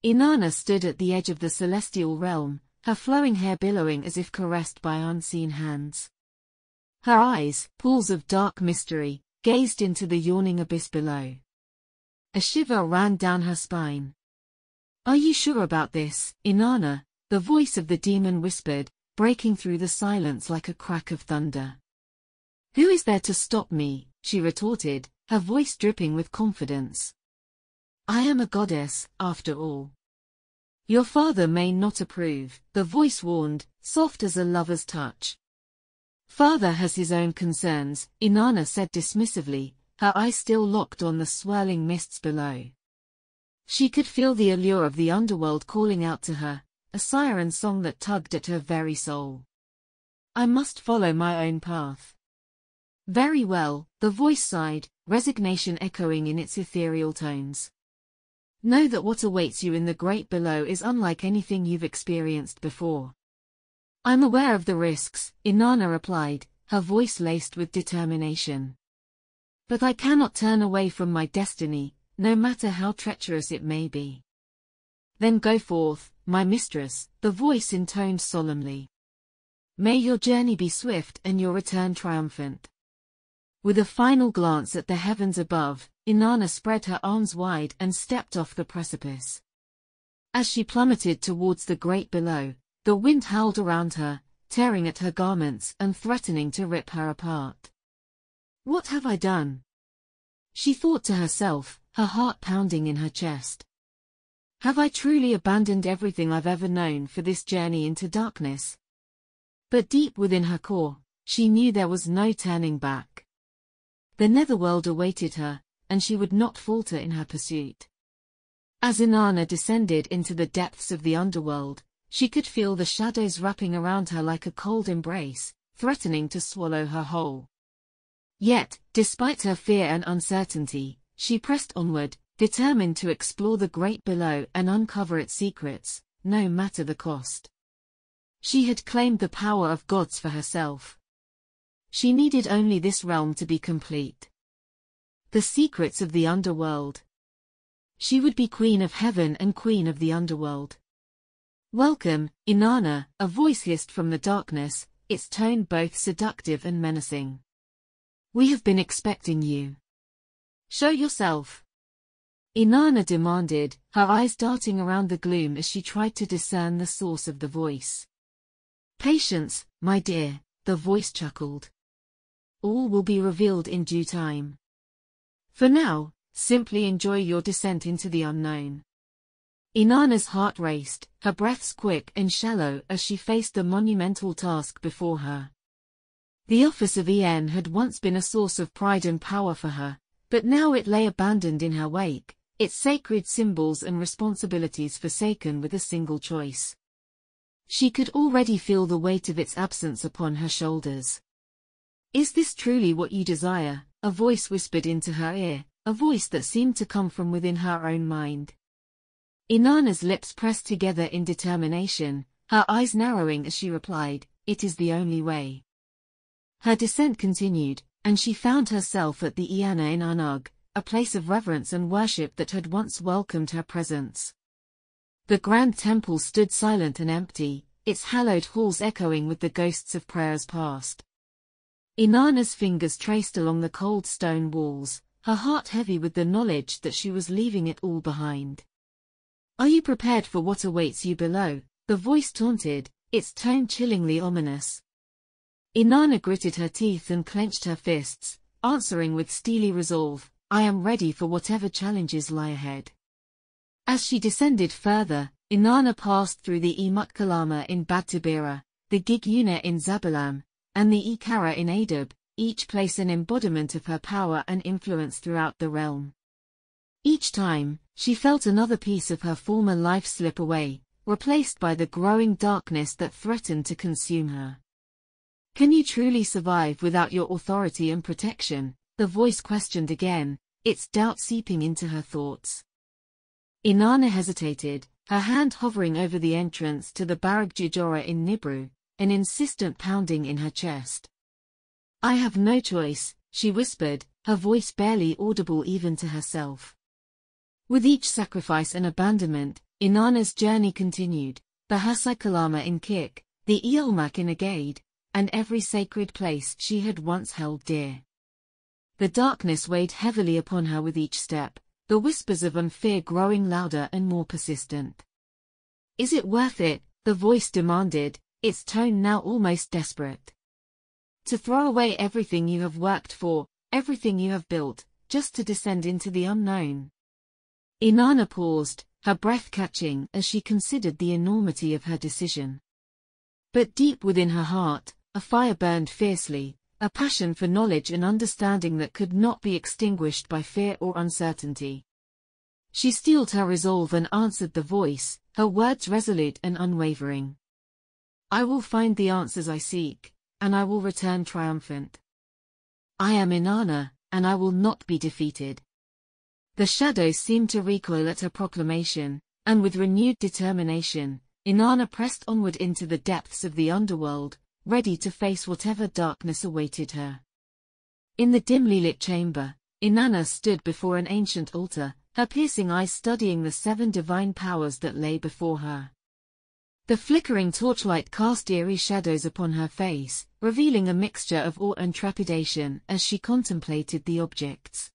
Inanna stood at the edge of the celestial realm, her flowing hair billowing as if caressed by unseen hands. Her eyes, pools of dark mystery, gazed into the yawning abyss below. A shiver ran down her spine. "Are you sure about this, Inanna?" the voice of the demon whispered, breaking through the silence like a crack of thunder. "Who is there to stop me?" she retorted, her voice dripping with confidence. "I am a goddess, after all." "Your father may not approve," the voice warned, soft as a lover's touch. "Father has his own concerns," Inanna said dismissively, her eyes still locked on the swirling mists below. She could feel the allure of the underworld calling out to her, a siren song that tugged at her very soul. "I must follow my own path." "Very well," the voice sighed, resignation echoing in its ethereal tones. "Know that what awaits you in the great below is unlike anything you've experienced before." "I'm aware of the risks," Inanna replied, her voice laced with determination. "But I cannot turn away from my destiny, no matter how treacherous it may be." "Then go forth, my mistress," the voice intoned solemnly. "May your journey be swift and your return triumphant." With a final glance at the heavens above, Inanna spread her arms wide and stepped off the precipice. As she plummeted towards the great below, the wind howled around her, tearing at her garments and threatening to rip her apart. "What have I done?" she thought to herself, her heart pounding in her chest. "Have I truly abandoned everything I've ever known for this journey into darkness?" But deep within her core, she knew there was no turning back. The netherworld awaited her, and she would not falter in her pursuit. As Inanna descended into the depths of the underworld, she could feel the shadows wrapping around her like a cold embrace, threatening to swallow her whole. Yet, despite her fear and uncertainty, she pressed onward, determined to explore the great below and uncover its secrets, no matter the cost. She had claimed the power of gods for herself. She needed only this realm to be complete. The secrets of the underworld. She would be queen of heaven and queen of the underworld. "Welcome, Inanna," a voice hissed from the darkness, its tone both seductive and menacing. "We have been expecting you. Show yourself." Inanna demanded, her eyes darting around the gloom as she tried to discern the source of the voice. "Patience, my dear," the voice chuckled. "All will be revealed in due time. For now, simply enjoy your descent into the unknown." Inanna's heart raced, her breaths quick and shallow as she faced the monumental task before her. The office of En had once been a source of pride and power for her, but now it lay abandoned in her wake, its sacred symbols and responsibilities forsaken with a single choice. She could already feel the weight of its absence upon her shoulders. "Is this truly what you desire?" a voice whispered into her ear, a voice that seemed to come from within her own mind. Inanna's lips pressed together in determination, her eyes narrowing as she replied, "It is the only way." Her descent continued, and she found herself at the Inanna in Underworld, a place of reverence and worship that had once welcomed her presence. The grand temple stood silent and empty, its hallowed halls echoing with the ghosts of prayers past. Inanna's fingers traced along the cold stone walls, her heart heavy with the knowledge that she was leaving it all behind. "Are you prepared for what awaits you below?" the voice taunted, its tone chillingly ominous. Inanna gritted her teeth and clenched her fists, answering with steely resolve, "I am ready for whatever challenges lie ahead." As she descended further, Inanna passed through the Imutkalama in Badtabira, the Gigyuna in Zabalam, and the Ikara in Adab, each place an embodiment of her power and influence throughout the realm. Each time, she felt another piece of her former life slip away, replaced by the growing darkness that threatened to consume her. "Can you truly survive without your authority and protection?" the voice questioned again, its doubt seeping into her thoughts. Inanna hesitated, her hand hovering over the entrance to the Barag Jujora in Nibru, an insistent pounding in her chest. "I have no choice," she whispered, her voice barely audible even to herself. With each sacrifice and abandonment, Inanna's journey continued, the Hasikalama in Kik, the Iolmak in Agade, and every sacred place she had once held dear. The darkness weighed heavily upon her with each step, the whispers of unfear growing louder and more persistent. "Is it worth it?" the voice demanded, its tone now almost desperate. "To throw away everything you have worked for, everything you have built, just to descend into the unknown?" Inanna paused, her breath catching as she considered the enormity of her decision. But deep within her heart, a fire burned fiercely, a passion for knowledge and understanding that could not be extinguished by fear or uncertainty. She steeled her resolve and answered the voice, her words resolute and unwavering. "I will find the answers I seek, and I will return triumphant. I am Inanna, and I will not be defeated." The shadows seemed to recoil at her proclamation, and with renewed determination, Inanna pressed onward into the depths of the underworld, ready to face whatever darkness awaited her. In the dimly lit chamber, Inanna stood before an ancient altar, her piercing eyes studying the 7 divine powers that lay before her. The flickering torchlight cast eerie shadows upon her face, revealing a mixture of awe and trepidation as she contemplated the objects.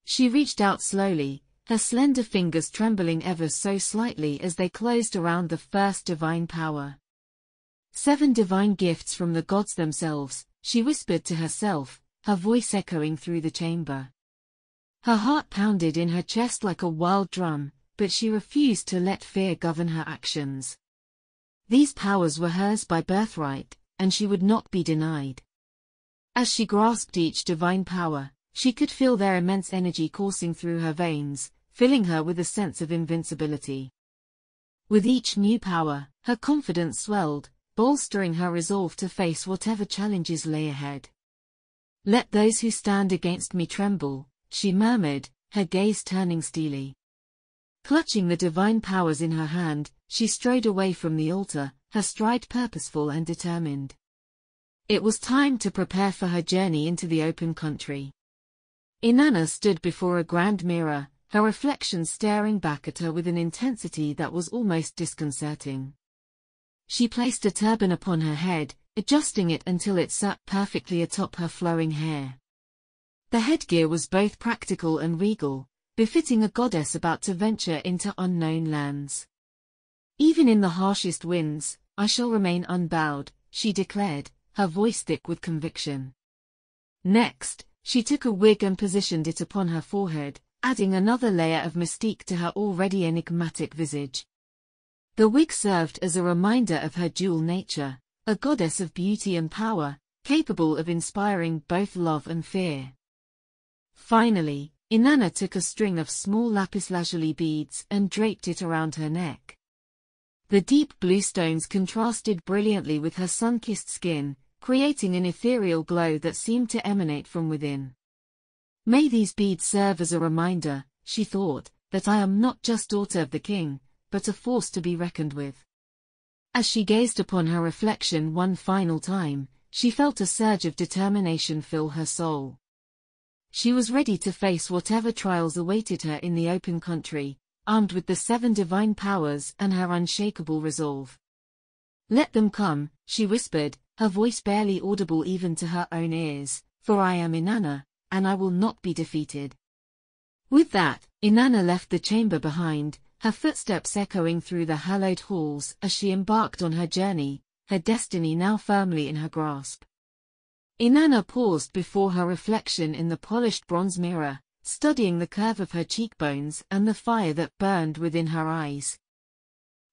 She reached out slowly, her slender fingers trembling ever so slightly as they closed around the first divine power. 7 divine gifts from the gods themselves, she whispered to herself, her voice echoing through the chamber. Her heart pounded in her chest like a wild drum, but she refused to let fear govern her actions. These powers were hers by birthright, and she would not be denied. As she grasped each divine power, she could feel their immense energy coursing through her veins, filling her with a sense of invincibility. With each new power, her confidence swelled, bolstering her resolve to face whatever challenges lay ahead. "Let those who stand against me tremble," she murmured, her gaze turning steely. Clutching the divine powers in her hand, she strode away from the altar, her stride purposeful and determined. It was time to prepare for her journey into the open country. Inanna stood before a grand mirror, her reflection staring back at her with an intensity that was almost disconcerting. She placed a turban upon her head, adjusting it until it sat perfectly atop her flowing hair. The headgear was both practical and regal, befitting a goddess about to venture into unknown lands. "Even in the harshest winds, I shall remain unbowed," she declared, her voice thick with conviction. Next, she took a wig and positioned it upon her forehead, adding another layer of mystique to her already enigmatic visage. The wig served as a reminder of her dual nature, a goddess of beauty and power, capable of inspiring both love and fear. Finally, Inanna took a string of small lapis lazuli beads and draped it around her neck. The deep blue stones contrasted brilliantly with her sun-kissed skin, creating an ethereal glow that seemed to emanate from within. "May these beads serve as a reminder," she thought, "that I am not just daughter of the king, but a force to be reckoned with." As she gazed upon her reflection one final time, she felt a surge of determination fill her soul. She was ready to face whatever trials awaited her in the open country, armed with the 7 divine powers and her unshakable resolve. "Let them come," she whispered, her voice barely audible even to her own ears, "for I am Inanna, and I will not be defeated." With that, Inanna left the chamber behind, her footsteps echoing through the hallowed halls as she embarked on her journey, her destiny now firmly in her grasp. Inanna paused before her reflection in the polished bronze mirror, studying the curve of her cheekbones and the fire that burned within her eyes.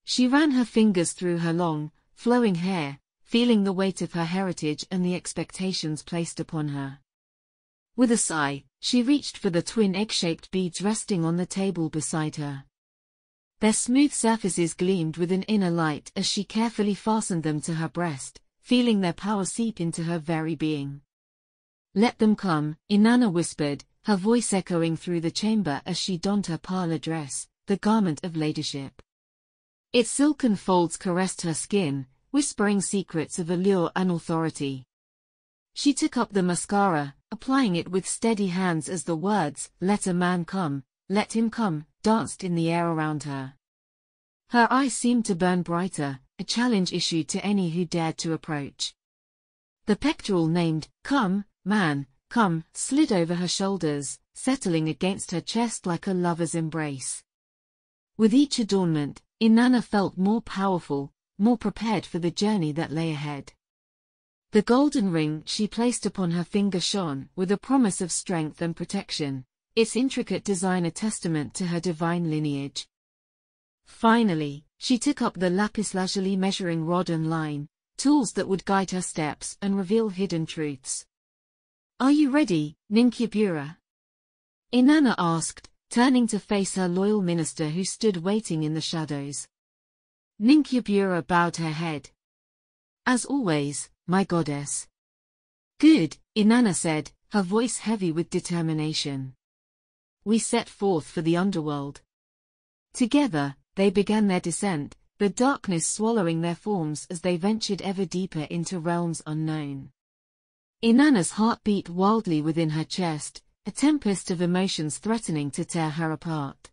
She ran her fingers through her long, flowing hair, feeling the weight of her heritage and the expectations placed upon her. With a sigh, she reached for the twin egg-shaped beads resting on the table beside her. Their smooth surfaces gleamed with an inner light as she carefully fastened them to her breast, feeling their power seep into her very being. "Let them come," Inanna whispered, her voice echoing through the chamber as she donned her parlor dress, the garment of ladyship. Its silken folds caressed her skin, whispering secrets of allure and authority. She took up the mascara, applying it with steady hands as the words, "Let a man come, let him come," danced in the air around her. Her eyes seemed to burn brighter, a challenge issued to any who dared to approach. The pectoral named, "Come, man, come," slid over her shoulders, settling against her chest like a lover's embrace. With each adornment, Inanna felt more powerful, more prepared for the journey that lay ahead. The golden ring she placed upon her finger shone with a promise of strength and protection, its intricate design a testament to her divine lineage. Finally, she took up the lapis lazuli measuring rod and line, tools that would guide her steps and reveal hidden truths. "Are you ready, Ninkabura?" Inanna asked, turning to face her loyal minister who stood waiting in the shadows. Ninkabura bowed her head. "As always, my goddess." "Good," Inanna said, her voice heavy with determination. We set forth for the underworld. Together, they began their descent, the darkness swallowing their forms as they ventured ever deeper into realms unknown. Inanna's heart beat wildly within her chest, a tempest of emotions threatening to tear her apart.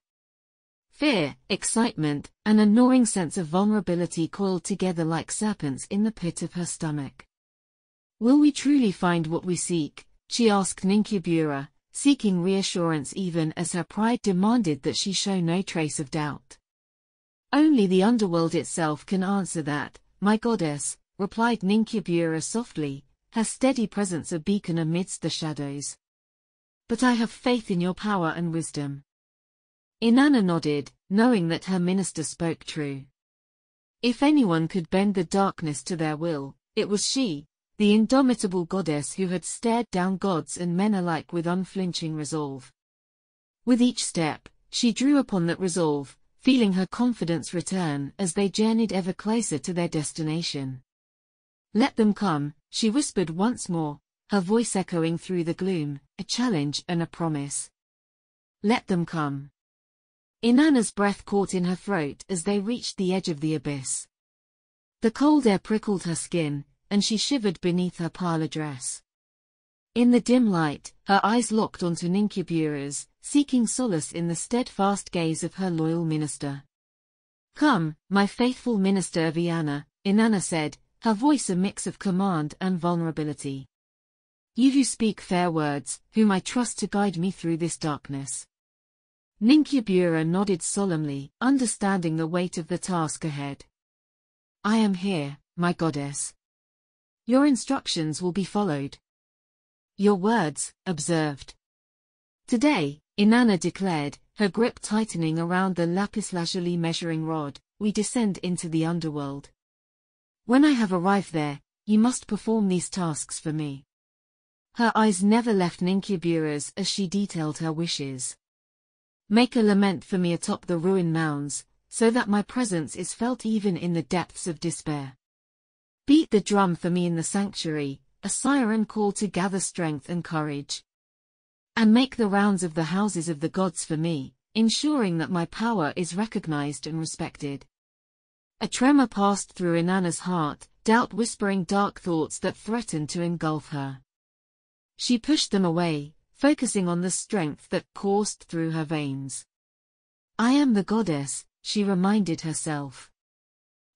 Fear, excitement, and a gnawing sense of vulnerability coiled together like serpents in the pit of her stomach. "Will we truly find what we seek?" she asked Ninkabura, seeking reassurance even as her pride demanded that she show no trace of doubt. "Only the underworld itself can answer that, my goddess," replied Ninkabura softly, her steady presence a beacon amidst the shadows. "But I have faith in your power and wisdom." Inanna nodded, knowing that her minister spoke true. If anyone could bend the darkness to their will, it was she, the indomitable goddess who had stared down gods and men alike with unflinching resolve. With each step, she drew upon that resolve, feeling her confidence return as they journeyed ever closer to their destination. "Let them come," she whispered once more, her voice echoing through the gloom, a challenge and a promise. "Let them come." Inanna's breath caught in her throat as they reached the edge of the abyss. The cold air prickled her skin, and she shivered beneath her parlor dress. In the dim light, her eyes locked onto Ninkabura's, seeking solace in the steadfast gaze of her loyal minister. "Come, my faithful minister of Inanna said, her voice a mix of command and vulnerability. "You who speak fair words, whom I trust to guide me through this darkness." Ninkabura nodded solemnly, understanding the weight of the task ahead. "I am here, my goddess. Your instructions will be followed." "Your words, observed." "Today," Inanna declared, her grip tightening around the lapis lazuli measuring rod, "we descend into the underworld. When I have arrived there, you must perform these tasks for me." Her eyes never left Ninkabura's as she detailed her wishes. "Make a lament for me atop the ruined mounds, so that my presence is felt even in the depths of despair. Beat the drum for me in the sanctuary, a siren call to gather strength and courage. And make the rounds of the houses of the gods for me, ensuring that my power is recognized and respected." A tremor passed through Inanna's heart, doubt whispering dark thoughts that threatened to engulf her. She pushed them away, focusing on the strength that coursed through her veins. "I am the goddess," she reminded herself.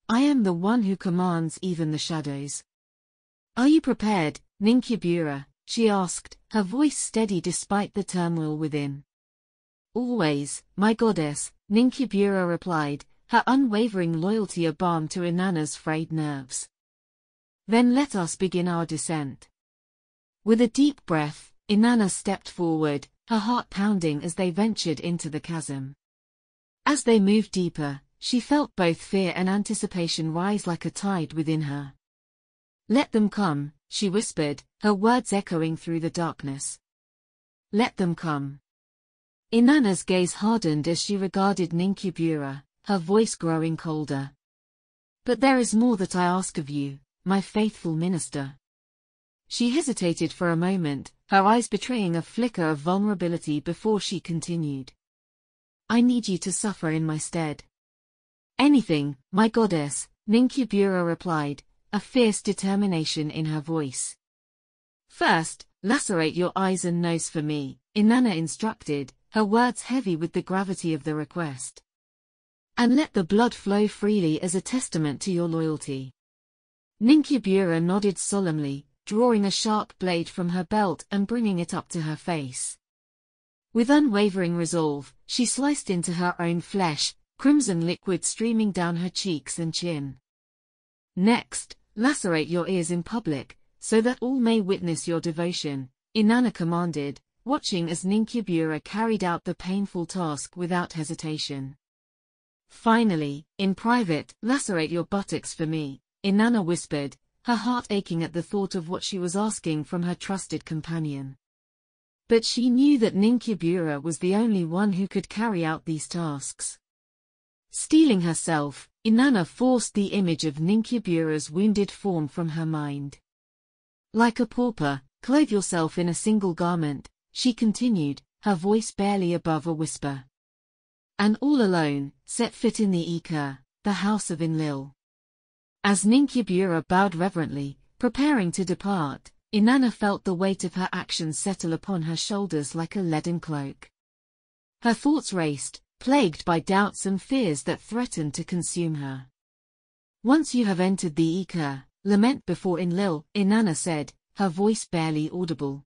"I am the one who commands even the shadows." "Are you prepared, Ninkabura?" she asked, her voice steady despite the turmoil within. "Always, my goddess," Ninkabura replied, her unwavering loyalty a balm to Inanna's frayed nerves. "Then let us begin our descent." With a deep breath, Inanna stepped forward, her heart pounding as they ventured into the chasm. As they moved deeper, she felt both fear and anticipation rise like a tide within her. "Let them come," she whispered, her words echoing through the darkness. "Let them come." Inanna's gaze hardened as she regarded Ninkabura, her voice growing colder. "But there is more that I ask of you, my faithful minister." She hesitated for a moment, her eyes betraying a flicker of vulnerability before she continued. "I need you to suffer in my stead." "Anything, my goddess," Ninkabura replied, a fierce determination in her voice. "First, lacerate your eyes and nose for me," Inanna instructed, her words heavy with the gravity of the request. And let the blood flow freely as a testament to your loyalty. Ninkabura nodded solemnly, drawing a sharp blade from her belt and bringing it up to her face. With unwavering resolve, she sliced into her own flesh, crimson liquid streaming down her cheeks and chin. Next, lacerate your ears in public, so that all may witness your devotion, Inanna commanded, watching as Ninkabura carried out the painful task without hesitation. Finally, in private, lacerate your buttocks for me, Inanna whispered, her heart aching at the thought of what she was asking from her trusted companion. But she knew that Ninkabura was the only one who could carry out these tasks. Steeling herself, Inanna forced the image of Ninkabura's wounded form from her mind. Like a pauper, clothe yourself in a single garment, she continued, her voice barely above a whisper. And all alone, set foot in the Ika, the house of Enlil. As Ninkabura bowed reverently, preparing to depart, Inanna felt the weight of her actions settle upon her shoulders like a leaden cloak. Her thoughts raced, plagued by doubts and fears that threatened to consume her. Once you have entered the Ika, lament before Enlil, Inanna said, her voice barely audible.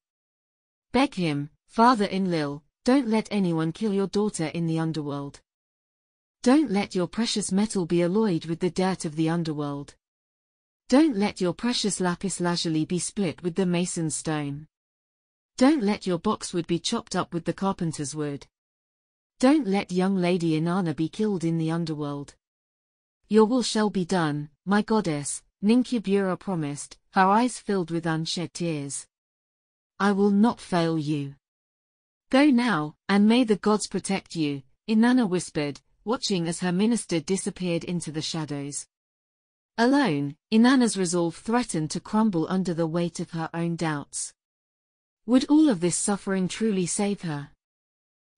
Beg him, Father Enlil, don't let anyone kill your daughter in the underworld. Don't let your precious metal be alloyed with the dirt of the underworld. Don't let your precious lapis lazuli be split with the mason's stone. Don't let your boxwood be chopped up with the carpenter's wood. Don't let young Lady Inanna be killed in the underworld. Your will shall be done, my goddess, Ninkabura promised, her eyes filled with unshed tears. I will not fail you. Go now, and may the gods protect you, Inanna whispered, watching as her minister disappeared into the shadows. Alone, Inanna's resolve threatened to crumble under the weight of her own doubts. Would all of this suffering truly save her?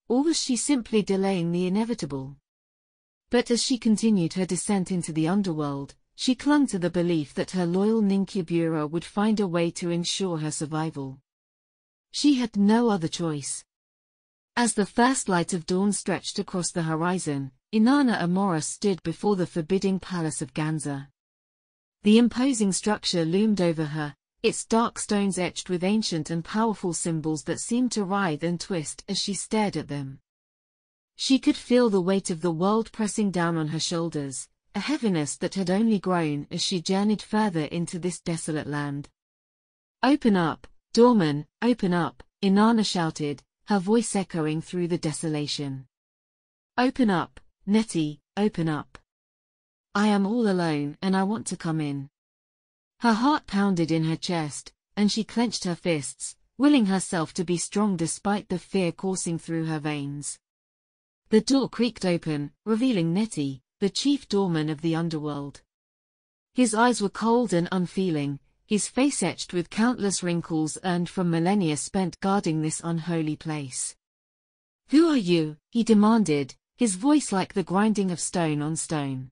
Or was she simply delaying the inevitable? But as she continued her descent into the underworld, she clung to the belief that her loyal Ninkabura would find a way to ensure her survival. She had no other choice. As the first light of dawn stretched across the horizon, Inanna Amora stood before the forbidding palace of Ganza. The imposing structure loomed over her, its dark stones etched with ancient and powerful symbols that seemed to writhe and twist as she stared at them. She could feel the weight of the world pressing down on her shoulders, a heaviness that had only grown as she journeyed further into this desolate land. Open up, doorman, open up, Inanna shouted, her voice echoing through the desolation. Open up, Nettie, open up. I am all alone and I want to come in. Her heart pounded in her chest, and she clenched her fists, willing herself to be strong despite the fear coursing through her veins. The door creaked open, revealing Nettie, the chief doorman of the underworld. His eyes were cold and unfeeling, his face etched with countless wrinkles earned from millennia spent guarding this unholy place. Who are you? He demanded, his voice like the grinding of stone on stone.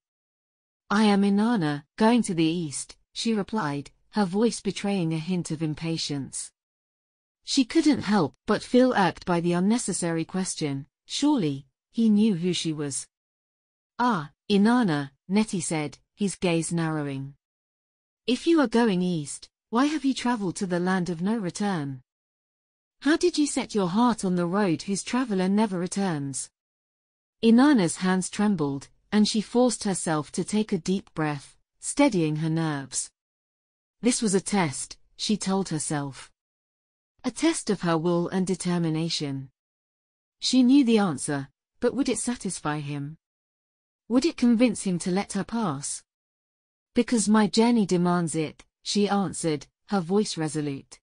I am Inanna, going to the east, she replied, her voice betraying a hint of impatience. She couldn't help but feel irked by the unnecessary question. Surely, he knew who she was. Ah, Inanna, Nettie said, his gaze narrowing. If you are going east, why have you traveled to the land of no return? How did you set your heart on the road whose traveler never returns? Inanna's hands trembled, and she forced herself to take a deep breath, steadying her nerves. This was a test, she told herself. A test of her will and determination. She knew the answer, but would it satisfy him? Would it convince him to let her pass? Because my journey demands it, she answered, her voice resolute.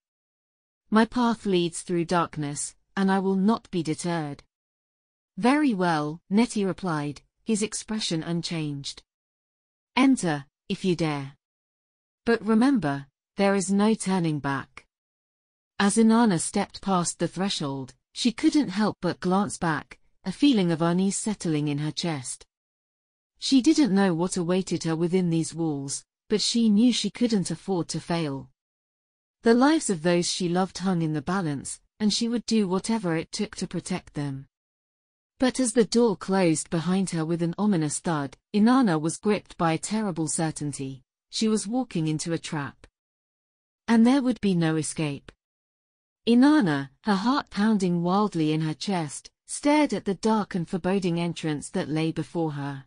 My path leads through darkness, and I will not be deterred. Very well, Nettie replied, his expression unchanged. Enter, if you dare. But remember, there is no turning back. As Inanna stepped past the threshold, she couldn't help but glance back, a feeling of unease settling in her chest. She didn't know what awaited her within these walls, but she knew she couldn't afford to fail. The lives of those she loved hung in the balance, and she would do whatever it took to protect them. But as the door closed behind her with an ominous thud, Inanna was gripped by a terrible certainty. She was walking into a trap. And there would be no escape. Inanna, her heart pounding wildly in her chest, stared at the dark and foreboding entrance that lay before her.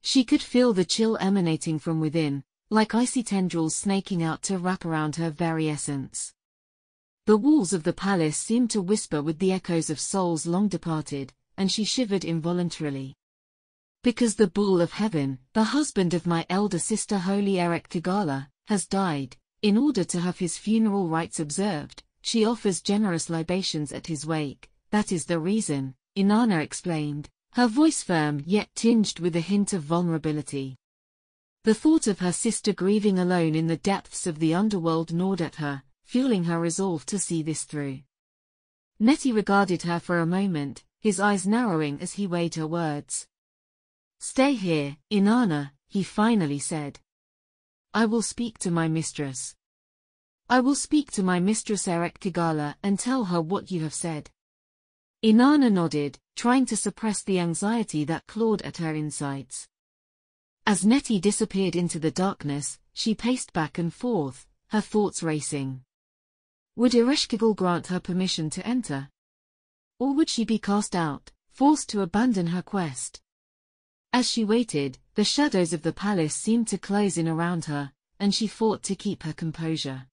She could feel the chill emanating from within, like icy tendrils snaking out to wrap around her very essence. The walls of the palace seemed to whisper with the echoes of souls long departed, and she shivered involuntarily. Because the Bull of Heaven, the husband of my elder sister Holy Erektigala, has died, in order to have his funeral rites observed, she offers generous libations at his wake. That is the reason, Inanna explained, her voice firm yet tinged with a hint of vulnerability. The thought of her sister grieving alone in the depths of the underworld gnawed at her, fueling her resolve to see this through. Nettie regarded her for a moment, his eyes narrowing as he weighed her words. "Stay here, Inanna," he finally said. "I will speak to my mistress. I will speak to my mistress Erektigala and tell her what you have said." Inanna nodded, trying to suppress the anxiety that clawed at her insides. As Nettie disappeared into the darkness, she paced back and forth, her thoughts racing. Would Ereshkigal grant her permission to enter? Or would she be cast out, forced to abandon her quest? As she waited, the shadows of the palace seemed to close in around her, and she fought to keep her composure.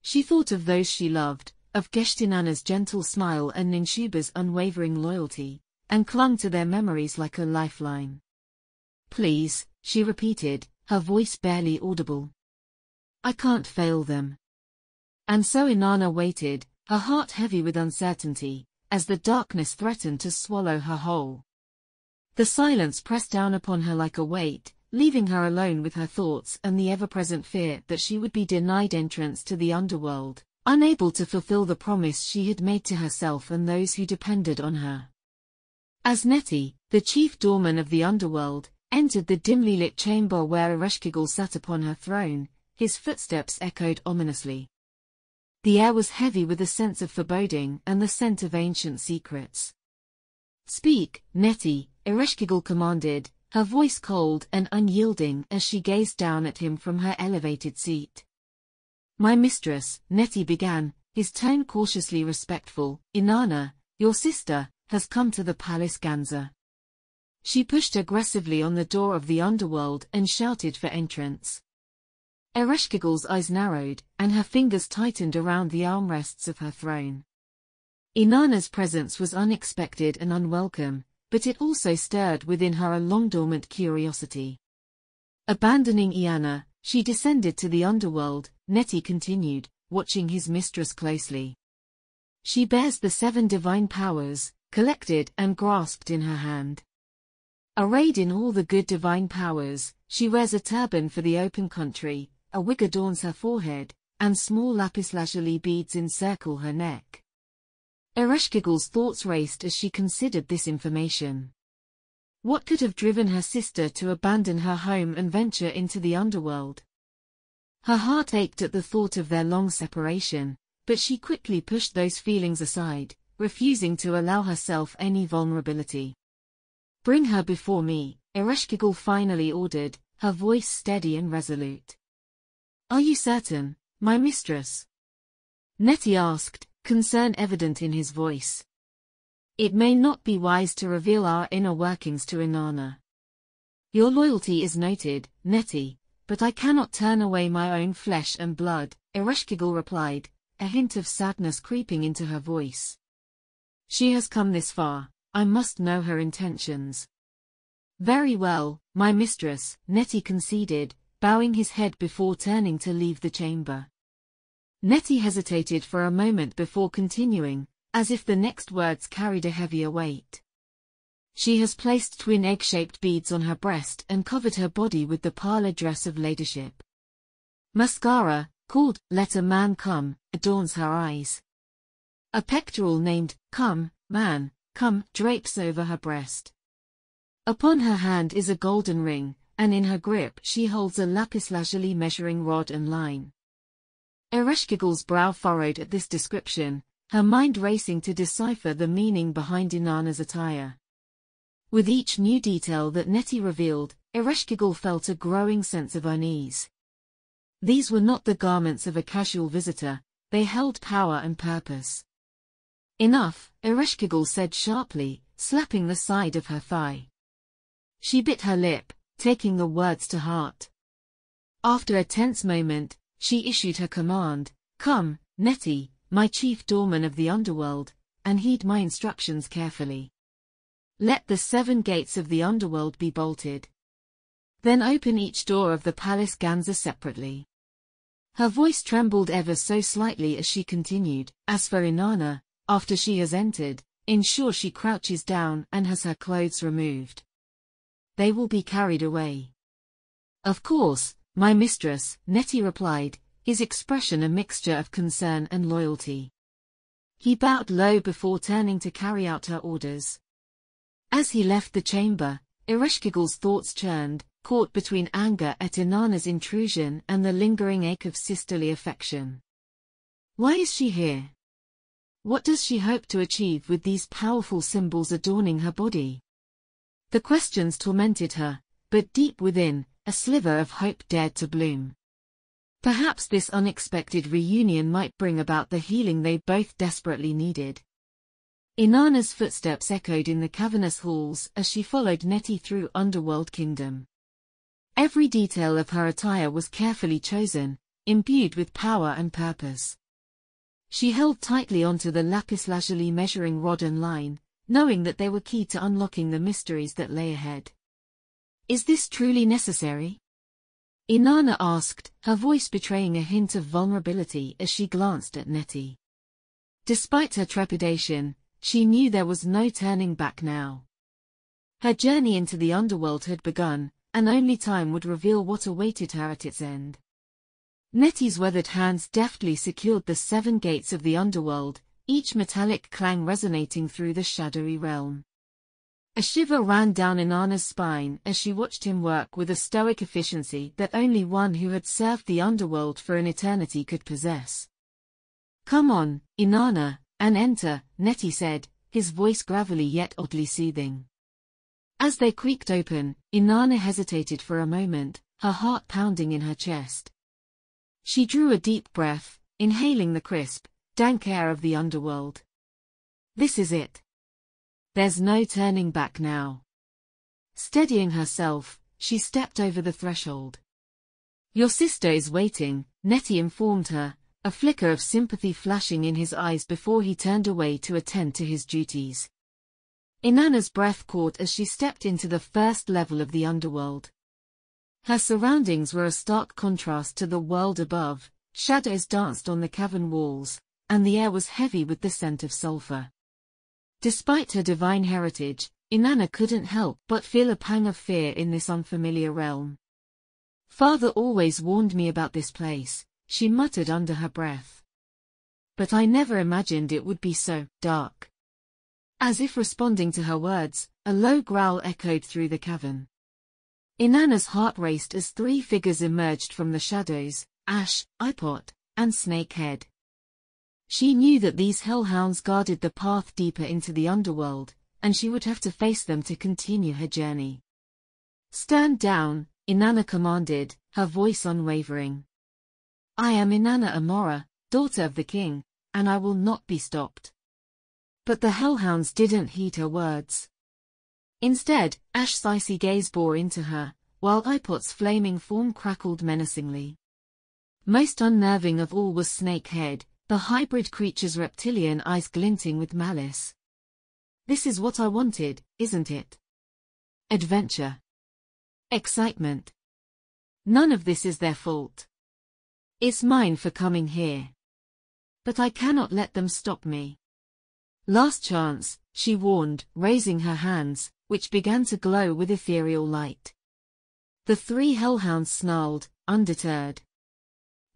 She thought of those she loved, of Geshtinana's gentle smile and Ninshuba's unwavering loyalty, and clung to their memories like a lifeline. "Please," she repeated, her voice barely audible. "I can't fail them." And so Inanna waited, her heart heavy with uncertainty, as the darkness threatened to swallow her whole. The silence pressed down upon her like a weight, leaving her alone with her thoughts and the ever-present fear that she would be denied entrance to the underworld, unable to fulfill the promise she had made to herself and those who depended on her. As Nettie, the chief doorman of the underworld, entered the dimly lit chamber where Ereshkigal sat upon her throne, his footsteps echoed ominously. The air was heavy with a sense of foreboding and the scent of ancient secrets. "Speak, Nettie," Ereshkigal commanded, her voice cold and unyielding as she gazed down at him from her elevated seat. "My mistress," Nettie began, his tone cautiously respectful, "Inanna, your sister, has come to the palace Ganza." She pushed aggressively on the door of the underworld and shouted for entrance. Ereshkigal's eyes narrowed, and her fingers tightened around the armrests of her throne. Inanna's presence was unexpected and unwelcome, but it also stirred within her a long-dormant curiosity. Abandoning Inanna, she descended to the underworld, Nettie continued, watching his mistress closely. "She bears the 7 divine powers, collected and grasped in her hand. Arrayed in all the good divine powers, she wears a turban for the open country, a wig adorns her forehead, and small lapis lazuli beads encircle her neck." Ereshkigal's thoughts raced as she considered this information. What could have driven her sister to abandon her home and venture into the underworld? Her heart ached at the thought of their long separation, but she quickly pushed those feelings aside, refusing to allow herself any vulnerability. "Bring her before me," Ereshkigal finally ordered, her voice steady and resolute. "Are you certain, my mistress?" Nettie asked, concern evident in his voice. "It may not be wise to reveal our inner workings to Inanna. Your loyalty is noted, Nettie, but I cannot turn away my own flesh and blood," Ereshkigal replied, a hint of sadness creeping into her voice. "She has come this far, I must know her intentions." "Very well, my mistress," Nettie conceded, bowing his head before turning to leave the chamber. Nettie hesitated for a moment before continuing, as if the next words carried a heavier weight. "She has placed twin egg-shaped beads on her breast and covered her body with the parlor dress of leadership. Mascara, called 'Let a Man Come,' adorns her eyes. A pectoral named 'Come, Man, Come' drapes over her breast. Upon her hand is a golden ring, and in her grip she holds a lapis lazuli measuring rod and line." Ereshkigal's brow furrowed at this description, her mind racing to decipher the meaning behind Inanna's attire. With each new detail that Nettie revealed, Ereshkigal felt a growing sense of unease. These were not the garments of a casual visitor, they held power and purpose. Enough, Ereshkigal said sharply, slapping the side of her thigh. She bit her lip, taking the words to heart. After a tense moment, she issued her command, "Come, Nettie, my chief doorman of the Underworld, and heed my instructions carefully. Let the 7 gates of the Underworld be bolted. Then open each door of the Palace Ganza separately." Her voice trembled ever so slightly as she continued, "As for Inanna, after she has entered, ensure she crouches down and has her clothes removed. They will be carried away." "Of course, my mistress," Nettie replied, his expression a mixture of concern and loyalty. He bowed low before turning to carry out her orders. As he left the chamber, Ereshkigal's thoughts churned, caught between anger at Inanna's intrusion and the lingering ache of sisterly affection. Why is she here? What does she hope to achieve with these powerful symbols adorning her body? The questions tormented her, but deep within, a sliver of hope dared to bloom. Perhaps this unexpected reunion might bring about the healing they both desperately needed. Inanna's footsteps echoed in the cavernous halls as she followed Nettie through Underworld Kingdom. Every detail of her attire was carefully chosen, imbued with power and purpose. She held tightly onto the lapis lazuli measuring rod and line, knowing that they were key to unlocking the mysteries that lay ahead. "Is this truly necessary?" Inanna asked, her voice betraying a hint of vulnerability as she glanced at Nettie. Despite her trepidation, she knew there was no turning back now. Her journey into the underworld had begun, and only time would reveal what awaited her at its end. Nettie's weathered hands deftly secured the 7 gates of the underworld, each metallic clang resonating through the shadowy realm. A shiver ran down Inanna's spine as she watched him work with a stoic efficiency that only one who had served the underworld for an eternity could possess. "Come on, Inanna, and enter," Nettie said, his voice gravelly yet oddly soothing. As they creaked open, Inanna hesitated for a moment, her heart pounding in her chest. She drew a deep breath, inhaling the crisp, dank air of the underworld. This is it. There's no turning back now. Steadying herself, she stepped over the threshold. "Your sister is waiting," Nettie informed her, a flicker of sympathy flashing in his eyes before he turned away to attend to his duties. Inanna's breath caught as she stepped into the first level of the underworld. Her surroundings were a stark contrast to the world above, shadows danced on the cavern walls, and the air was heavy with the scent of sulfur. Despite her divine heritage, Inanna couldn't help but feel a pang of fear in this unfamiliar realm. "Father always warned me about this place," she muttered under her breath. "But I never imagined it would be so dark." As if responding to her words, a low growl echoed through the cavern. Inanna's heart raced as 3 figures emerged from the shadows, Ash, Ipot, and Snakehead. She knew that these hellhounds guarded the path deeper into the underworld, and she would have to face them to continue her journey. "Stand down," Inanna commanded, her voice unwavering. "I am Inanna Amora, daughter of the king, and I will not be stopped." But the hellhounds didn't heed her words. Instead, Ash's icy gaze bore into her, while Ipot's flaming form crackled menacingly. Most unnerving of all was Snakehead, the hybrid creature's reptilian eyes glinting with malice. "This is what I wanted, isn't it? Adventure. Excitement. None of this is their fault. It's mine for coming here. But I cannot let them stop me. Last chance," she warned, raising her hands, which began to glow with ethereal light. The 3 hellhounds snarled, undeterred.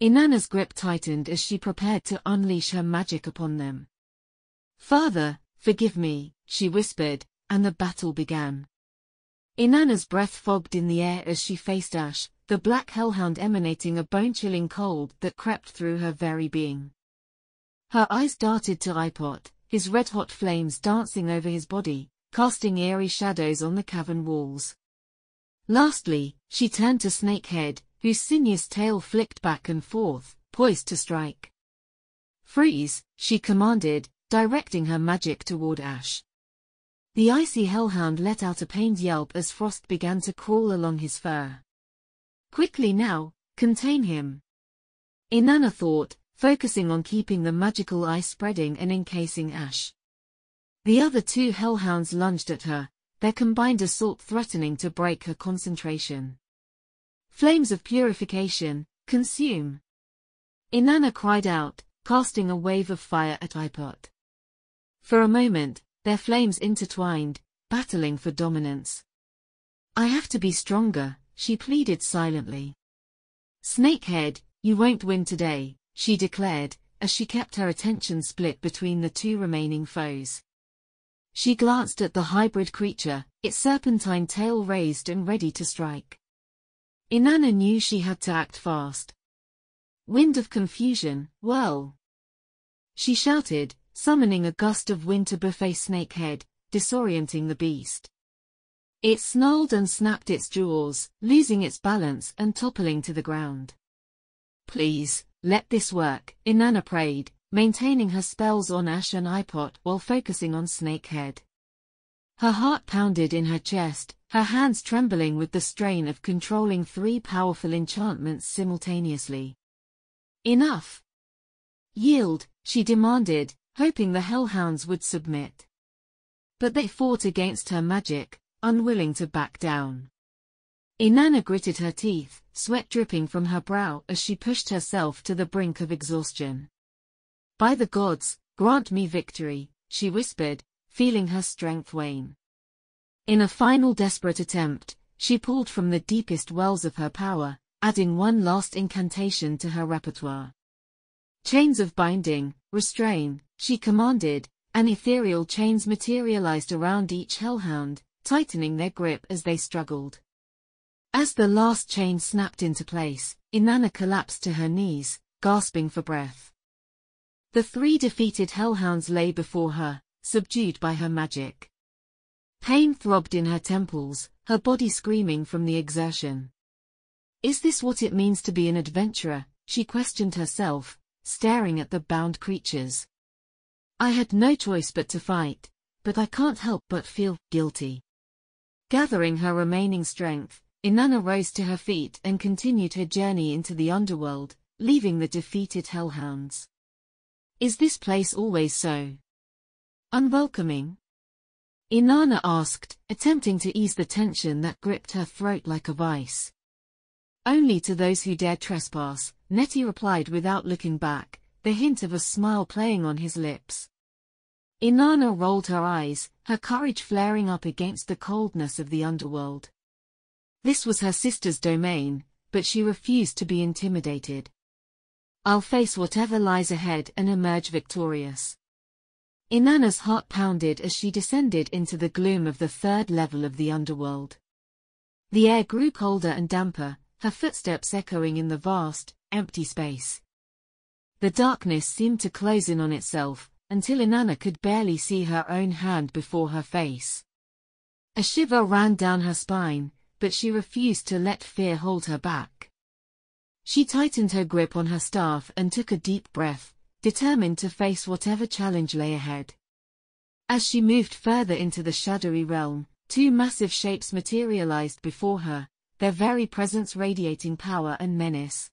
Inanna's grip tightened as she prepared to unleash her magic upon them. "Father, forgive me," she whispered, and the battle began. Inanna's breath fogged in the air as she faced Ash, the black hellhound emanating a bone-chilling cold that crept through her very being. Her eyes darted to Ipot, his red-hot flames dancing over his body, casting eerie shadows on the cavern walls. Lastly, she turned to Snakehead, whose sinuous tail flicked back and forth, poised to strike. "Freeze," she commanded, directing her magic toward Ash. The icy hellhound let out a pained yelp as frost began to crawl along his fur. "Quickly now, contain him," Inanna thought, focusing on keeping the magical ice spreading and encasing Ash. The other two hellhounds lunged at her, their combined assault threatening to break her concentration. "Flames of purification, consume!" Inanna cried out, casting a wave of fire at Ipot. For a moment, their flames intertwined, battling for dominance. "I have to be stronger," she pleaded silently. "Snakehead, you won't win today," she declared, as she kept her attention split between the two remaining foes. She glanced at the hybrid creature, its serpentine tail raised and ready to strike. Inanna knew she had to act fast. "Wind of confusion, whirl!" she shouted, summoning a gust of wind to buffet Snakehead, disorienting the beast. It snarled and snapped its jaws, losing its balance and toppling to the ground. "Please, let this work," Inanna prayed, maintaining her spells on Ash and Ipot while focusing on Snakehead. Her heart pounded in her chest, her hands trembling with the strain of controlling three powerful enchantments simultaneously. "Enough! Yield," she demanded, hoping the hellhounds would submit. But they fought against her magic, unwilling to back down. Inanna gritted her teeth, sweat dripping from her brow as she pushed herself to the brink of exhaustion. "By the gods, grant me victory," she whispered, feeling her strength wane. In a final desperate attempt, she pulled from the deepest wells of her power, adding one last incantation to her repertoire. "Chains of binding, restrain," she commanded, and ethereal chains materialized around each hellhound, tightening their grip as they struggled. As the last chain snapped into place, Inanna collapsed to her knees, gasping for breath. The three defeated hellhounds lay before her, subdued by her magic. Pain throbbed in her temples, her body screaming from the exertion. "Is this what it means to be an adventurer?" she questioned herself, staring at the bound creatures. "I had no choice but to fight, but I can't help but feel guilty." Gathering her remaining strength, Inanna rose to her feet and continued her journey into the underworld, leaving the defeated hellhounds. "Is this place always so unwelcoming?" Inanna asked, attempting to ease the tension that gripped her throat like a vice. "Only to those who dare trespass," Nettie replied without looking back, the hint of a smile playing on his lips. Inanna rolled her eyes, her courage flaring up against the coldness of the underworld. This was her sister's domain, but she refused to be intimidated. "I'll face whatever lies ahead and emerge victorious." Inanna's heart pounded as she descended into the gloom of the third level of the underworld. The air grew colder and damper, her footsteps echoing in the vast, empty space. The darkness seemed to close in on itself, until Inanna could barely see her own hand before her face. A shiver ran down her spine, but she refused to let fear hold her back. She tightened her grip on her staff and took a deep breath, determined to face whatever challenge lay ahead. As she moved further into the shadowy realm, two massive shapes materialized before her, their very presence radiating power and menace.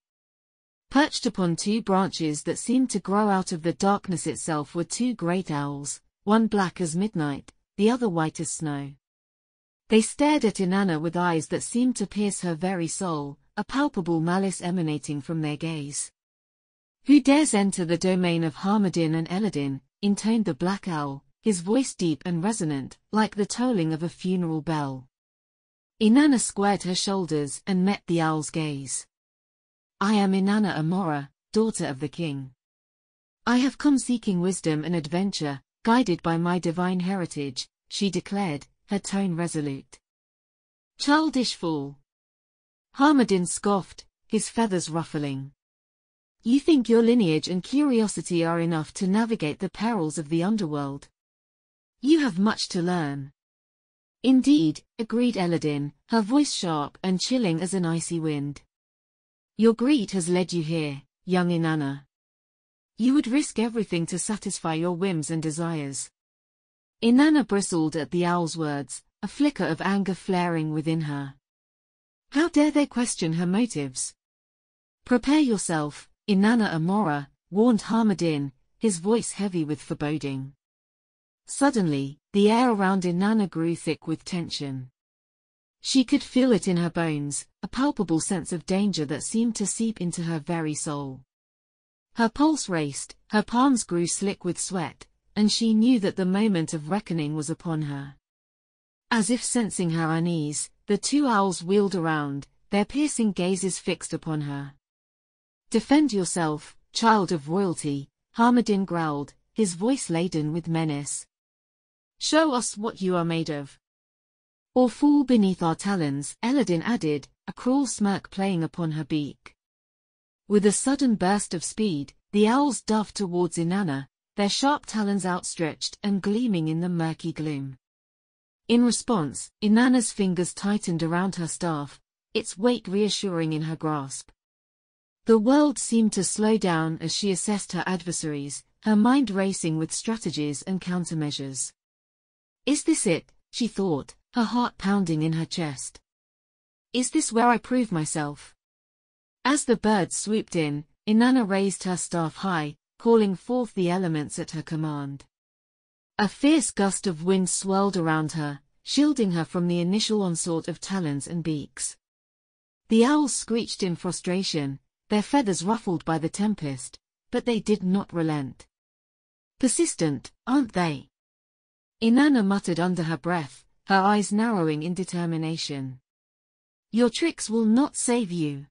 Perched upon two branches that seemed to grow out of the darkness itself were two great owls, one black as midnight, the other white as snow. They stared at Inanna with eyes that seemed to pierce her very soul, a palpable malice emanating from their gaze. "Who dares enter the domain of Harmadin and Eladin?" intoned the black owl, his voice deep and resonant, like the tolling of a funeral bell. Inanna squared her shoulders and met the owl's gaze. "I am Inanna Amora, daughter of the king. I have come seeking wisdom and adventure, guided by my divine heritage," she declared, her tone resolute. "Childish fool!" Harmadin scoffed, his feathers ruffling. You think your lineage and curiosity are enough to navigate the perils of the underworld? You have much to learn. Indeed, agreed Eladin, her voice sharp and chilling as an icy wind. Your greed has led you here, young Inanna. You would risk everything to satisfy your whims and desires. Inanna bristled at the owl's words, a flicker of anger flaring within her. How dare they question her motives? Prepare yourself, Inanna Amora, warned Harmadin, his voice heavy with foreboding. Suddenly, the air around Inanna grew thick with tension. She could feel it in her bones, a palpable sense of danger that seemed to seep into her very soul. Her pulse raced, her palms grew slick with sweat, and she knew that the moment of reckoning was upon her. As if sensing her unease, the two owls wheeled around, their piercing gazes fixed upon her. Defend yourself, child of royalty, Harmadin growled, his voice laden with menace. Show us what you are made of. Or fall beneath our talons, Eladin added, a cruel smirk playing upon her beak. With a sudden burst of speed, the owls dove towards Inanna, their sharp talons outstretched and gleaming in the murky gloom. In response, Inanna's fingers tightened around her staff, its weight reassuring in her grasp. The world seemed to slow down as she assessed her adversaries, her mind racing with strategies and countermeasures. Is this it, she thought, her heart pounding in her chest. Is this where I prove myself? As the birds swooped in, Inanna raised her staff high, calling forth the elements at her command. A fierce gust of wind swirled around her, shielding her from the initial onslaught of talons and beaks. The owls screeched in frustration, their feathers ruffled by the tempest, but they did not relent. Persistent, aren't they? Inanna muttered under her breath, her eyes narrowing in determination. Your tricks will not save you.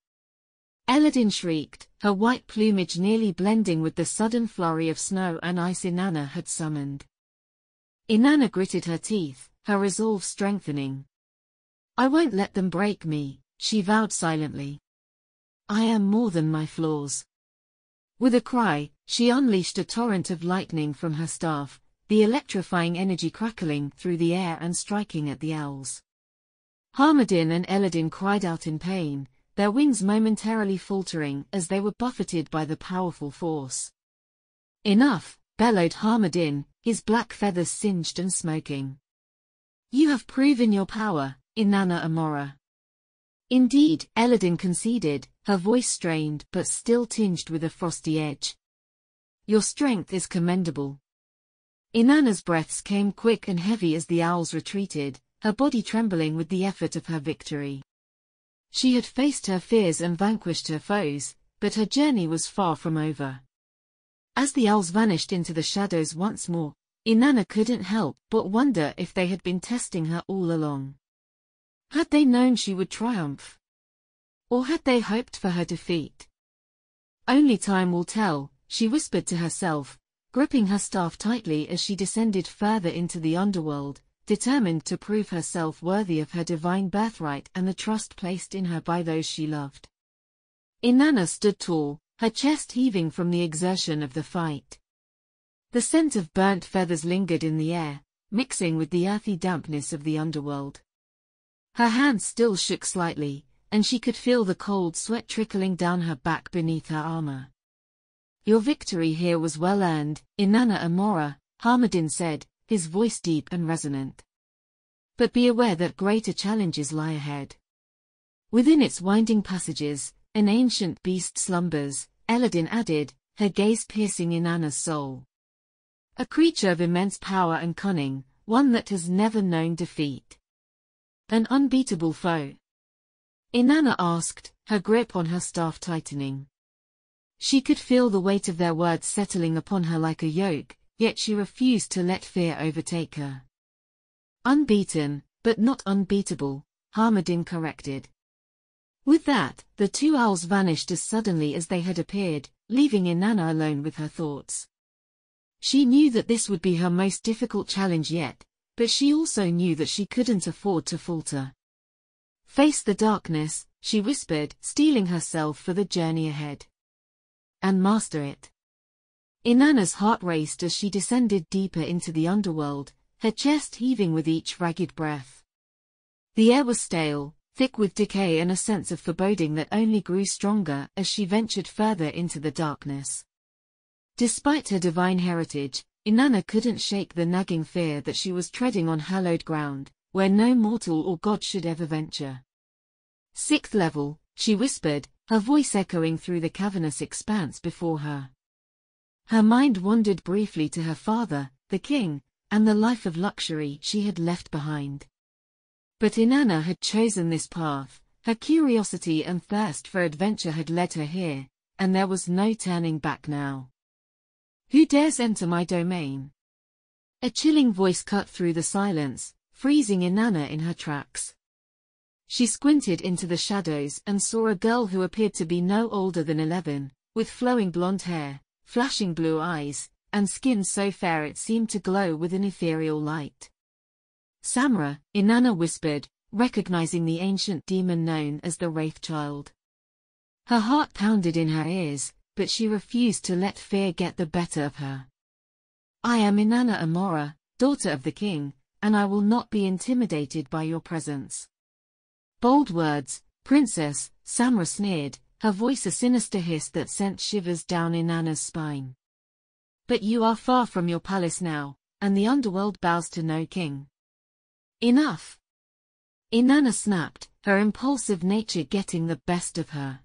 Eladin shrieked, her white plumage nearly blending with the sudden flurry of snow and ice Inanna had summoned. Inanna gritted her teeth, her resolve strengthening. I won't let them break me, she vowed silently. I am more than my flaws. With a cry, she unleashed a torrent of lightning from her staff, the electrifying energy crackling through the air and striking at the owls. Harmadin and Eladin cried out in pain, their wings momentarily faltering as they were buffeted by the powerful force. Enough, bellowed Harmadin, his black feathers singed and smoking. You have proven your power, Inanna Amora. Indeed, Eladin conceded, her voice strained but still tinged with a frosty edge. Your strength is commendable. Inanna's breaths came quick and heavy as the owls retreated, her body trembling with the effort of her victory. She had faced her fears and vanquished her foes, but her journey was far from over. As the owls vanished into the shadows once more, Inanna couldn't help but wonder if they had been testing her all along. Had they known she would triumph? Or had they hoped for her defeat? Only time will tell, she whispered to herself, gripping her staff tightly as she descended further into the underworld, determined to prove herself worthy of her divine birthright and the trust placed in her by those she loved. Inanna stood tall, her chest heaving from the exertion of the fight. The scent of burnt feathers lingered in the air, mixing with the earthy dampness of the underworld. Her hands still shook slightly, and she could feel the cold sweat trickling down her back beneath her armor. Your victory here was well earned, Inanna Amora, Harmadin said, his voice deep and resonant. But be aware that greater challenges lie ahead. Within its winding passages, an ancient beast slumbers, Eladin added, her gaze piercing Inanna's soul. A creature of immense power and cunning, one that has never known defeat. An unbeatable foe? Inanna asked, her grip on her staff tightening. She could feel the weight of their words settling upon her like a yoke, yet she refused to let fear overtake her. Unbeaten, but not unbeatable, Harmadin corrected. With that, the two owls vanished as suddenly as they had appeared, leaving Inanna alone with her thoughts. She knew that this would be her most difficult challenge yet, but she also knew that she couldn't afford to falter. Face the darkness, she whispered, steeling herself for the journey ahead. and master it. Inanna's heart raced as she descended deeper into the underworld, her chest heaving with each ragged breath. The air was stale, thick with decay and a sense of foreboding that only grew stronger as she ventured further into the darkness. Despite her divine heritage, Inanna couldn't shake the nagging fear that she was treading on hallowed ground, where no mortal or god should ever venture. "Sixth level," she whispered, her voice echoing through the cavernous expanse before her. Her mind wandered briefly to her father, the king, and the life of luxury she had left behind. But Inanna had chosen this path, her curiosity and thirst for adventure had led her here, and there was no turning back now. "Who dares enter my domain?" A chilling voice cut through the silence, freezing Inanna in her tracks. She squinted into the shadows and saw a girl who appeared to be no older than 11, with flowing blonde hair, flashing blue eyes, and skin so fair it seemed to glow with an ethereal light. "Samra," Inanna whispered, recognizing the ancient demon known as the Wraith Child. Her heart pounded in her ears, but she refused to let fear get the better of her. "I am Inanna Amora, daughter of the king, and I will not be intimidated by your presence." "Bold words, princess," Samra sneered, her voice a sinister hiss that sent shivers down Inanna's spine. "But you are far from your palace now, and the underworld bows to no king." "Enough!" Inanna snapped, her impulsive nature getting the best of her.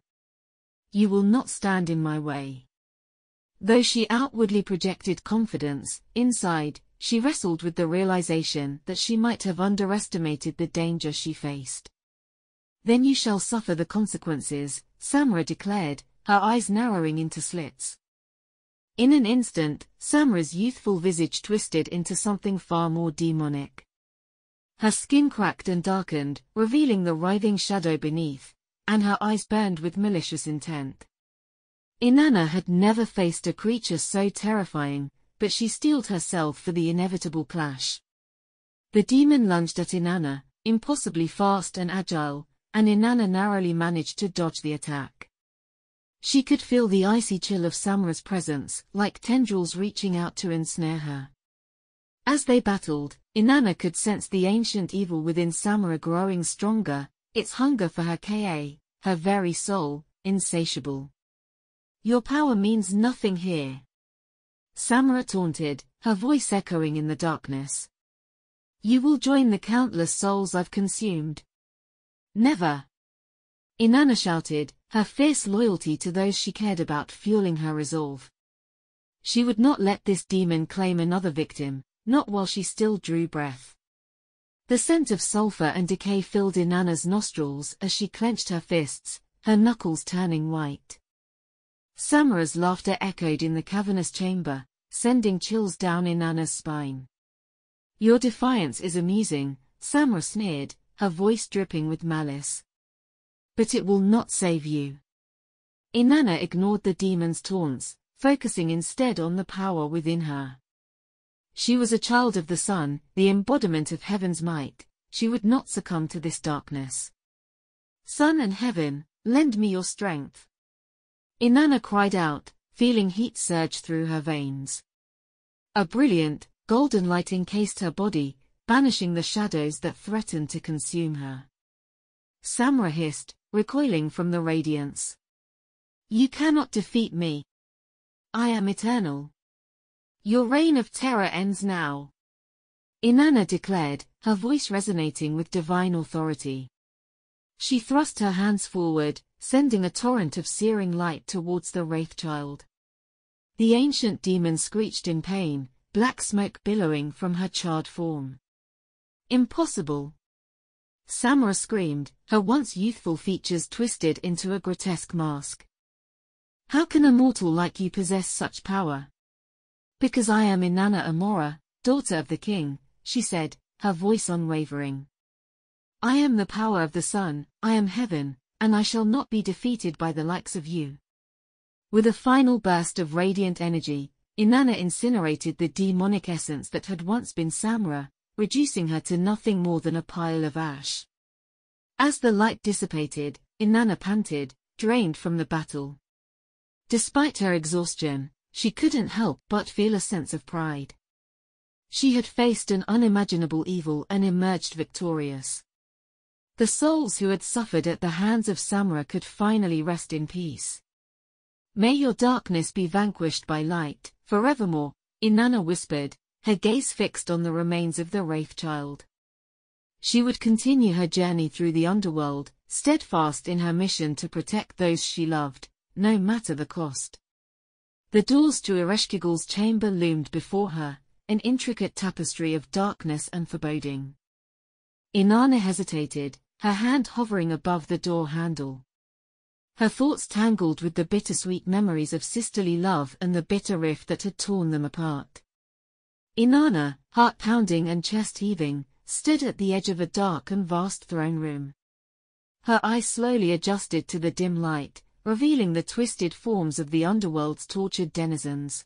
"You will not stand in my way." Though she outwardly projected confidence, inside, she wrestled with the realization that she might have underestimated the danger she faced. "Then you shall suffer the consequences," Samra declared, her eyes narrowing into slits. In an instant, Samra's youthful visage twisted into something far more demonic. Her skin cracked and darkened, revealing the writhing shadow beneath, and her eyes burned with malicious intent. Inanna had never faced a creature so terrifying, but she steeled herself for the inevitable clash. The demon lunged at Inanna, impossibly fast and agile, and Inanna narrowly managed to dodge the attack. She could feel the icy chill of Samra's presence, like tendrils reaching out to ensnare her. As they battled, Inanna could sense the ancient evil within Samra growing stronger, its hunger for her Ka, her very soul, insatiable. "Your power means nothing here," Samra taunted, her voice echoing in the darkness. "You will join the countless souls I've consumed." "Never!" Inanna shouted, her fierce loyalty to those she cared about fueling her resolve. She would not let this demon claim another victim, not while she still drew breath. The scent of sulfur and decay filled Inanna's nostrils as she clenched her fists, her knuckles turning white. Samra's laughter echoed in the cavernous chamber, sending chills down Inanna's spine. "Your defiance is amusing," Samra sneered, her voice dripping with malice. "But it will not save you." Inanna ignored the demon's taunts, focusing instead on the power within her. She was a child of the sun, the embodiment of heaven's might. She would not succumb to this darkness. "Sun and heaven, lend me your strength." Inanna cried out, feeling heat surge through her veins. A brilliant, golden light encased her body, banishing the shadows that threatened to consume her. Samra hissed, recoiling from the radiance. "You cannot defeat me. I am eternal. Your reign of terror ends now," Inanna declared, her voice resonating with divine authority. She thrust her hands forward, sending a torrent of searing light towards the Wraith Child. The ancient demon screeched in pain, black smoke billowing from her charred form. "Impossible!" Samra screamed, her once youthful features twisted into a grotesque mask. "How can a mortal like you possess such power?" "Because I am Inanna Amora, daughter of the king," she said, her voice unwavering. "I am the power of the sun, I am heaven, and I shall not be defeated by the likes of you." With a final burst of radiant energy, Inanna incinerated the demonic essence that had once been Samra, reducing her to nothing more than a pile of ash. As the light dissipated, Inanna panted, drained from the battle. Despite her exhaustion, she couldn't help but feel a sense of pride. She had faced an unimaginable evil and emerged victorious. The souls who had suffered at the hands of Samara could finally rest in peace. May your darkness be vanquished by light, forevermore, Inanna whispered, her gaze fixed on the remains of the Wraith child. She would continue her journey through the underworld, steadfast in her mission to protect those she loved, no matter the cost. The doors to Ereshkigal's chamber loomed before her, an intricate tapestry of darkness and foreboding. Inanna hesitated, her hand hovering above the door handle. Her thoughts tangled with the bittersweet memories of sisterly love and the bitter rift that had torn them apart. Inanna, heart pounding and chest heaving, stood at the edge of a dark and vast throne room. Her eyes slowly adjusted to the dim light, revealing the twisted forms of the underworld's tortured denizens.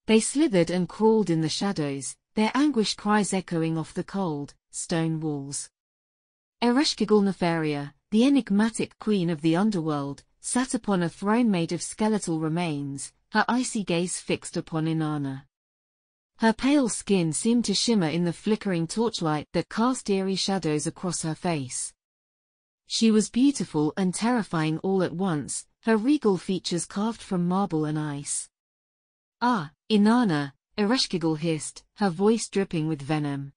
They slithered and crawled in the shadows, their anguished cries echoing off the cold, stone walls. Ereshkigal Nefaria, the enigmatic queen of the underworld, sat upon a throne made of skeletal remains, her icy gaze fixed upon Inanna. Her pale skin seemed to shimmer in the flickering torchlight that cast eerie shadows across her face. She was beautiful and terrifying all at once, her regal features carved from marble and ice. "Ah, Inanna," Ereshkigal hissed, her voice dripping with venom.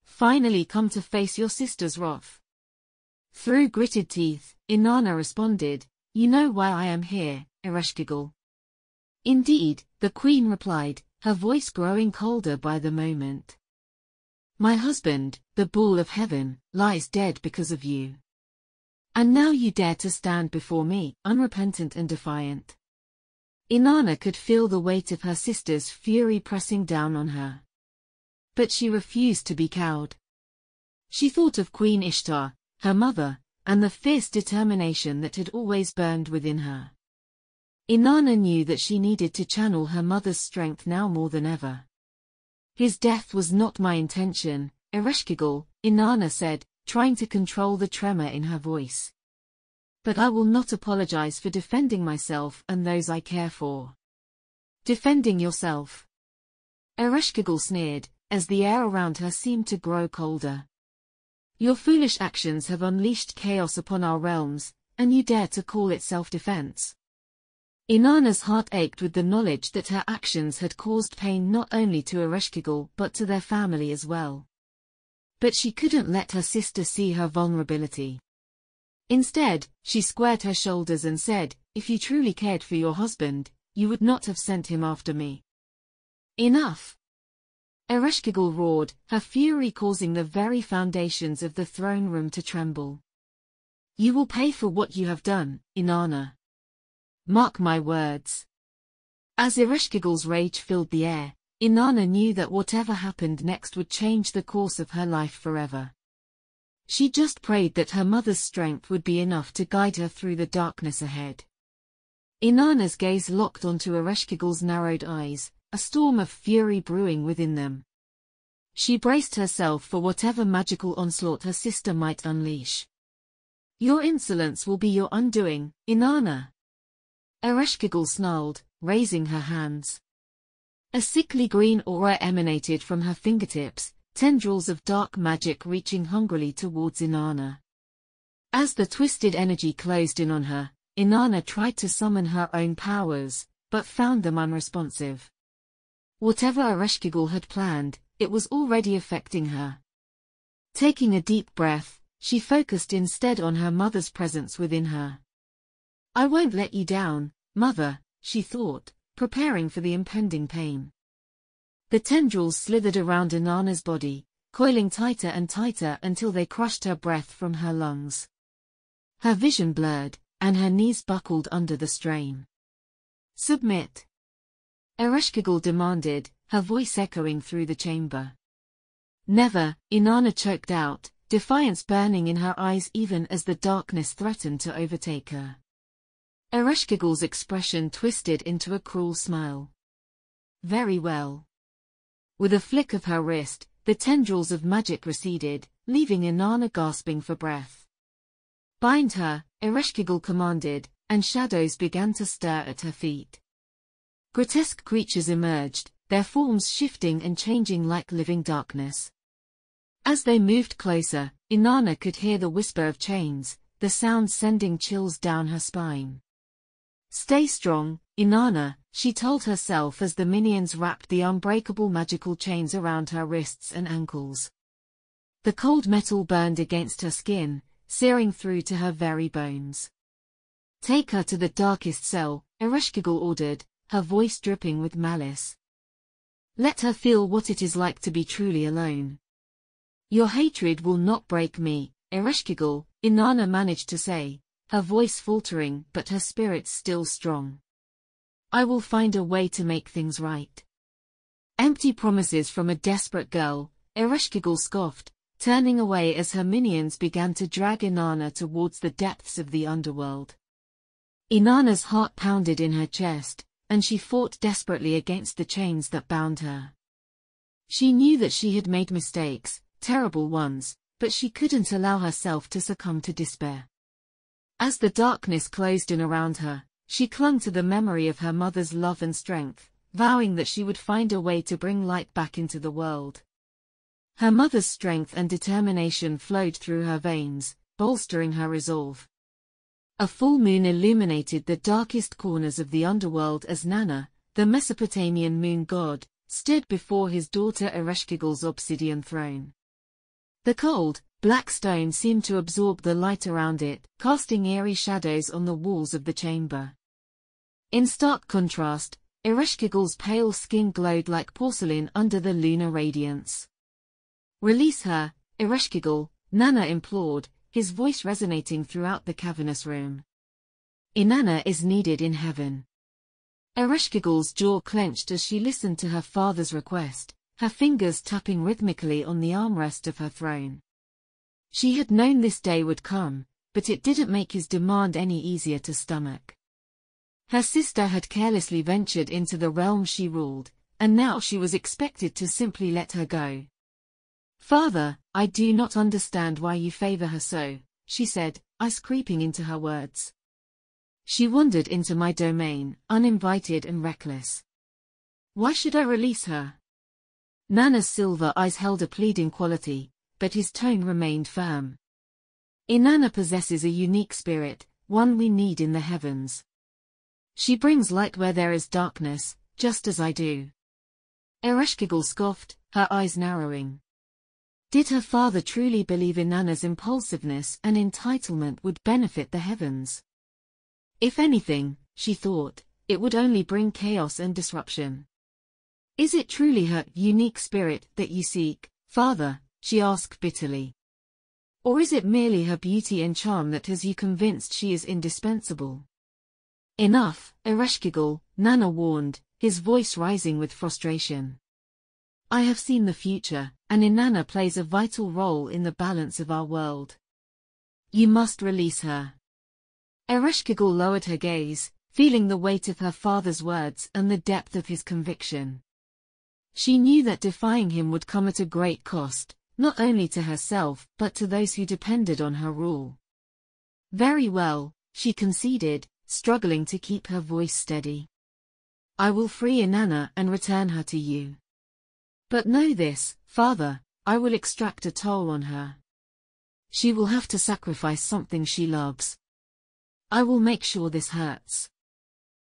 "Finally come to face your sister's wrath." Through gritted teeth, Inanna responded, "You know why I am here, Ereshkigal." "Indeed," the queen replied, her voice growing colder by the moment. "My husband, the Bull of Heaven, lies dead because of you. And now you dare to stand before me, unrepentant and defiant." Inanna could feel the weight of her sister's fury pressing down on her. But she refused to be cowed. She thought of Queen Ishtar, her mother, and the fierce determination that had always burned within her. Inanna knew that she needed to channel her mother's strength now more than ever. "His death was not my intention, Ereshkigal," Inanna said, trying to control the tremor in her voice. "But I will not apologize for defending myself and those I care for." "Defending yourself?" Ereshkigal sneered, as the air around her seemed to grow colder. "Your foolish actions have unleashed chaos upon our realms, and you dare to call it self-defense?" Inanna's heart ached with the knowledge that her actions had caused pain not only to Ereshkigal but to their family as well. But she couldn't let her sister see her vulnerability. Instead, she squared her shoulders and said, "If you truly cared for your husband, you would not have sent him after me." "Enough!" Ereshkigal roared, her fury causing the very foundations of the throne room to tremble. "You will pay for what you have done, Inanna. Mark my words." As Ereshkigal's rage filled the air, Inanna knew that whatever happened next would change the course of her life forever. She just prayed that her mother's strength would be enough to guide her through the darkness ahead. Inanna's gaze locked onto Ereshkigal's narrowed eyes, a storm of fury brewing within them. She braced herself for whatever magical onslaught her sister might unleash. "Your insolence will be your undoing, Inanna." Ereshkigal snarled, raising her hands. A sickly green aura emanated from her fingertips, tendrils of dark magic reaching hungrily towards Inanna. As the twisted energy closed in on her, Inanna tried to summon her own powers, but found them unresponsive. Whatever Ereshkigal had planned, it was already affecting her. Taking a deep breath, she focused instead on her mother's presence within her. "I won't let you down, Mother," she thought, preparing for the impending pain. The tendrils slithered around Inanna's body, coiling tighter and tighter until they crushed her breath from her lungs. Her vision blurred, and her knees buckled under the strain. "Submit," Ereshkigal demanded, her voice echoing through the chamber. "Never," Inanna choked out, defiance burning in her eyes even as the darkness threatened to overtake her. Ereshkigal's expression twisted into a cruel smile. "Very well." With a flick of her wrist, the tendrils of magic receded, leaving Inanna gasping for breath. "Bind her," Ereshkigal commanded, and shadows began to stir at her feet. Grotesque creatures emerged, their forms shifting and changing like living darkness. As they moved closer, Inanna could hear the whisper of chains, the sound sending chills down her spine. "Stay strong, Inanna," she told herself as the minions wrapped the unbreakable magical chains around her wrists and ankles. The cold metal burned against her skin, searing through to her very bones. "Take her to the darkest cell," Ereshkigal ordered, her voice dripping with malice. "Let her feel what it is like to be truly alone." "Your hatred will not break me, Ereshkigal," Inanna managed to say, her voice faltering but her spirit still strong. "I will find a way to make things right." Empty promises from a desperate girl, Ereshkigal scoffed, turning away as her minions began to drag Inanna towards the depths of the underworld. Inanna's heart pounded in her chest, and she fought desperately against the chains that bound her. She knew that she had made mistakes, terrible ones, but she couldn't allow herself to succumb to despair. As the darkness closed in around her, she clung to the memory of her mother's love and strength, vowing that she would find a way to bring light back into the world. Her mother's strength and determination flowed through her veins, bolstering her resolve. A full moon illuminated the darkest corners of the underworld as Nana, the Mesopotamian moon god, stood before his daughter Ereshkigal's obsidian throne. The cold, black stone seemed to absorb the light around it, casting eerie shadows on the walls of the chamber. In stark contrast, Ereshkigal's pale skin glowed like porcelain under the lunar radiance. "Release her, Ereshkigal," Nana implored, his voice resonating throughout the cavernous room. "Inanna is needed in heaven." Ereshkigal's jaw clenched as she listened to her father's request, her fingers tapping rhythmically on the armrest of her throne. She had known this day would come, but it didn't make his demand any easier to stomach. Her sister had carelessly ventured into the realm she ruled, and now she was expected to simply let her go. "Father, I do not understand why you favor her so," she said, ice creeping into her words. "She wandered into my domain, uninvited and reckless. Why should I release her?" Nana's silver eyes held a pleading quality, but his tone remained firm. "Inanna possesses a unique spirit, one we need in the heavens. She brings light where there is darkness, just as I do." Ereshkigal scoffed, her eyes narrowing. Did her father truly believe Inanna's impulsiveness and entitlement would benefit the heavens? If anything, she thought, it would only bring chaos and disruption. "Is it truly her unique spirit that you seek, Father?" she asked bitterly. "Or is it merely her beauty and charm that has you convinced she is indispensable?" "Enough, Ereshkigal," Nana warned, his voice rising with frustration. "I have seen the future, and Inanna plays a vital role in the balance of our world. You must release her." Ereshkigal lowered her gaze, feeling the weight of her father's words and the depth of his conviction. She knew that defying him would come at a great cost, not only to herself but to those who depended on her rule. "Very well," she conceded, struggling to keep her voice steady. "I will free Inanna and return her to you. But know this, Father, I will extract a toll on her. She will have to sacrifice something she loves. I will make sure this hurts.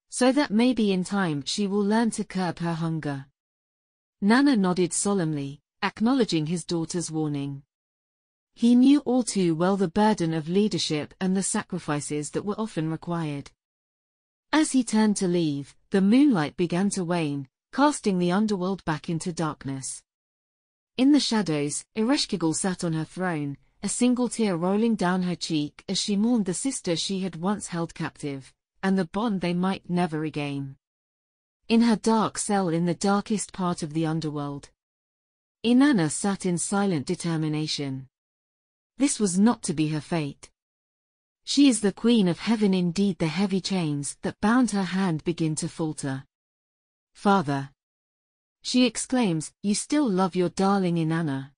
So that maybe in time she will learn to curb her hunger." Nana nodded solemnly, acknowledging his daughter's warning. He knew all too well the burden of leadership and the sacrifices that were often required. As he turned to leave, the moonlight began to wane, casting the underworld back into darkness. In the shadows, Ereshkigal sat on her throne, a single tear rolling down her cheek as she mourned the sister she had once held captive, and the bond they might never regain. In her dark cell in the darkest part of the underworld, Inanna sat in silent determination. This was not to be her fate. She is the queen of heaven indeed. The heavy chains that bound her hand begin to falter. "Father," she exclaims, "you still love your darling Inanna?"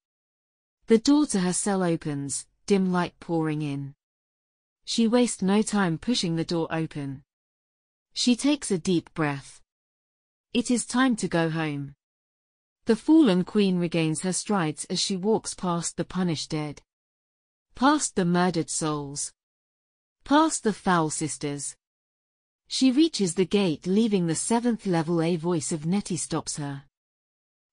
The door to her cell opens, dim light pouring in. she wastes no time pushing the door open. She takes a deep breath. It is time to go home. The fallen queen regains her strides as she walks past the punished dead. Past the murdered souls. Past the foul sisters. She reaches the gate, leaving the 7th level. A voice of Nettie stops her.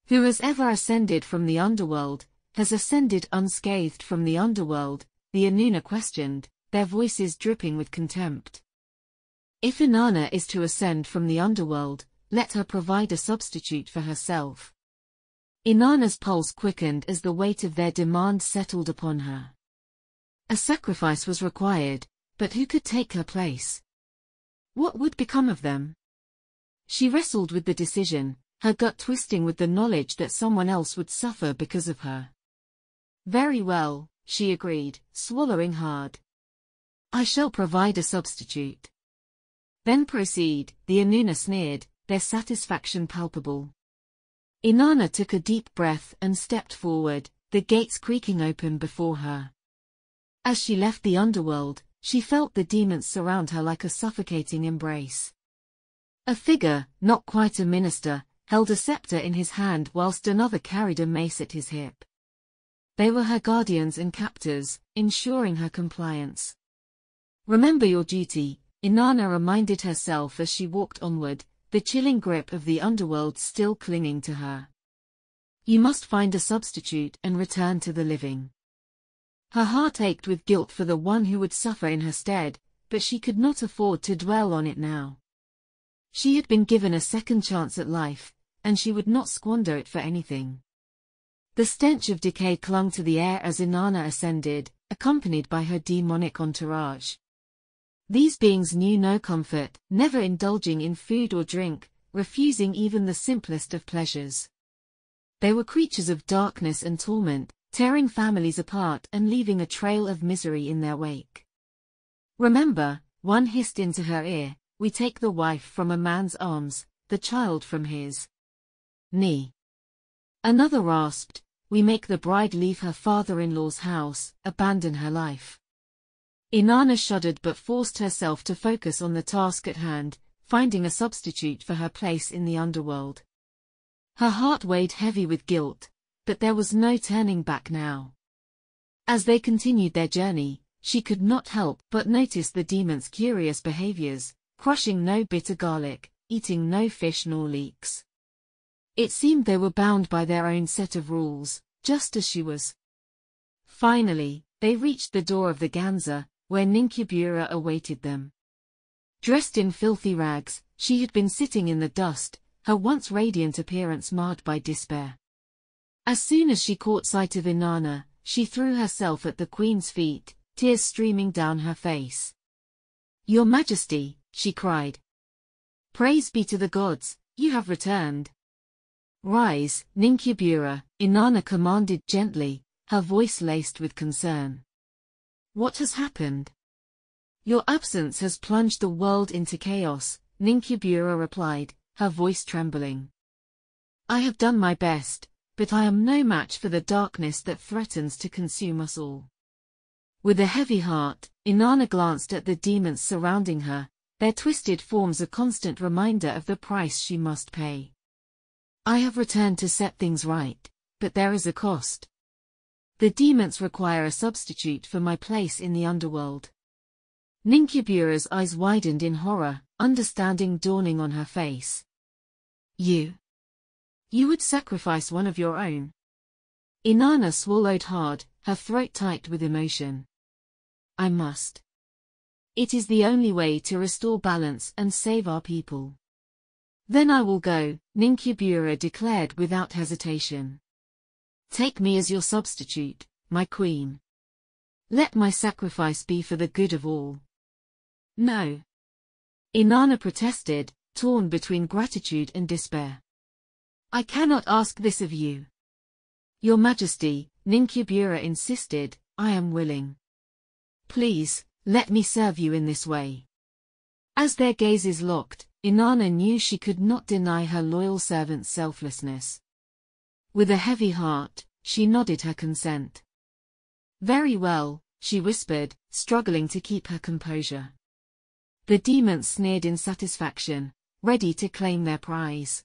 Who has ever ascended from the underworld, has ascended unscathed from the underworld, the Inanna questioned, their voices dripping with contempt. If Inanna is to ascend from the underworld, let her provide a substitute for herself. Inanna's pulse quickened as the weight of their demand settled upon her. A sacrifice was required, but who could take her place? What would become of them? She wrestled with the decision, her gut twisting with the knowledge that someone else would suffer because of her. Very well, she agreed, swallowing hard. I shall provide a substitute. Then proceed, the Inanna sneered, their satisfaction palpable. Inanna took a deep breath and stepped forward, the gates creaking open before her. As she left the underworld, she felt the demons surround her like a suffocating embrace. A figure, not quite a minister, held a scepter in his hand whilst another carried a mace at his hip. They were her guardians and captors, ensuring her compliance. Remember your duty, Inanna reminded herself as she walked onward, the chilling grip of the underworld still clinging to her. You must find a substitute and return to the living. Her heart ached with guilt for the one who would suffer in her stead, but she could not afford to dwell on it now. She had been given a second chance at life, and she would not squander it for anything. The stench of decay clung to the air as Inanna ascended, accompanied by her demonic entourage. These beings knew no comfort, never indulging in food or drink, refusing even the simplest of pleasures. They were creatures of darkness and torment, tearing families apart and leaving a trail of misery in their wake. Remember, one hissed into her ear, we take the wife from a man's arms, the child from his knee. Another rasped, we make the bride leave her father-in-law's house, abandon her life. Inanna shuddered but forced herself to focus on the task at hand, finding a substitute for her place in the underworld. Her heart weighed heavy with guilt, but there was no turning back now. As they continued their journey, she could not help but notice the demons' curious behaviors, crushing no bitter garlic, eating no fish nor leeks. It seemed they were bound by their own set of rules, just as she was. Finally, they reached the door of the Ganza, where Ninkubura awaited them. Dressed in filthy rags, she had been sitting in the dust, her once radiant appearance marred by despair. As soon as she caught sight of Inanna, she threw herself at the queen's feet, tears streaming down her face. Your Majesty, she cried. Praise be to the gods, you have returned. Rise, Ninkubura, Inanna commanded gently, her voice laced with concern. What has happened? Your absence has plunged the world into chaos, Ninkubura replied, her voice trembling. I have done my best, but I am no match for the darkness that threatens to consume us all. With a heavy heart, Inanna glanced at the demons surrounding her, their twisted forms a constant reminder of the price she must pay. I have returned to set things right, but there is a cost. The demons require a substitute for my place in the underworld. Ninkubura's eyes widened in horror, understanding dawning on her face. You would sacrifice one of your own? Inanna swallowed hard, her throat tight with emotion. I must. It is the only way to restore balance and save our people. Then I will go, Ninkubura declared without hesitation. Take me as your substitute, my queen. Let my sacrifice be for the good of all. No. Inanna protested, torn between gratitude and despair. I cannot ask this of you. Your Majesty, Ninkubura insisted, I am willing. Please, let me serve you in this way. As their gazes locked, Inanna knew she could not deny her loyal servant's selflessness. With a heavy heart, she nodded her consent. Very well, she whispered, struggling to keep her composure. The demons sneered in satisfaction, ready to claim their prize.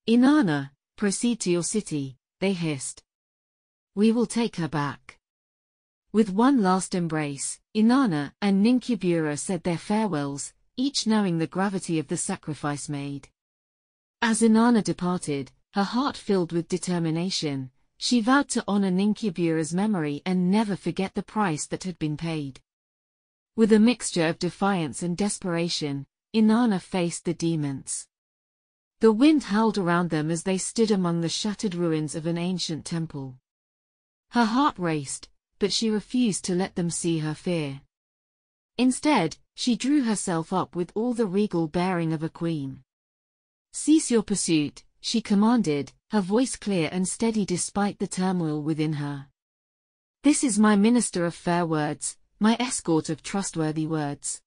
"Inanna, proceed to your city," they hissed. "We will take her back." With one last embrace, Inanna and Ninkubura said their farewells, each knowing the gravity of the sacrifice made. As Inanna departed, her heart filled with determination, she vowed to honor Ninkubura's memory and never forget the price that had been paid. With a mixture of defiance and desperation, Inanna faced the demons. The wind howled around them as they stood among the shattered ruins of an ancient temple. Her heart raced, but she refused to let them see her fear. Instead, she drew herself up with all the regal bearing of a queen. "Cease your pursuit," she commanded, her voice clear and steady despite the turmoil within her. "This is my minister of fair words, my escort of trustworthy words."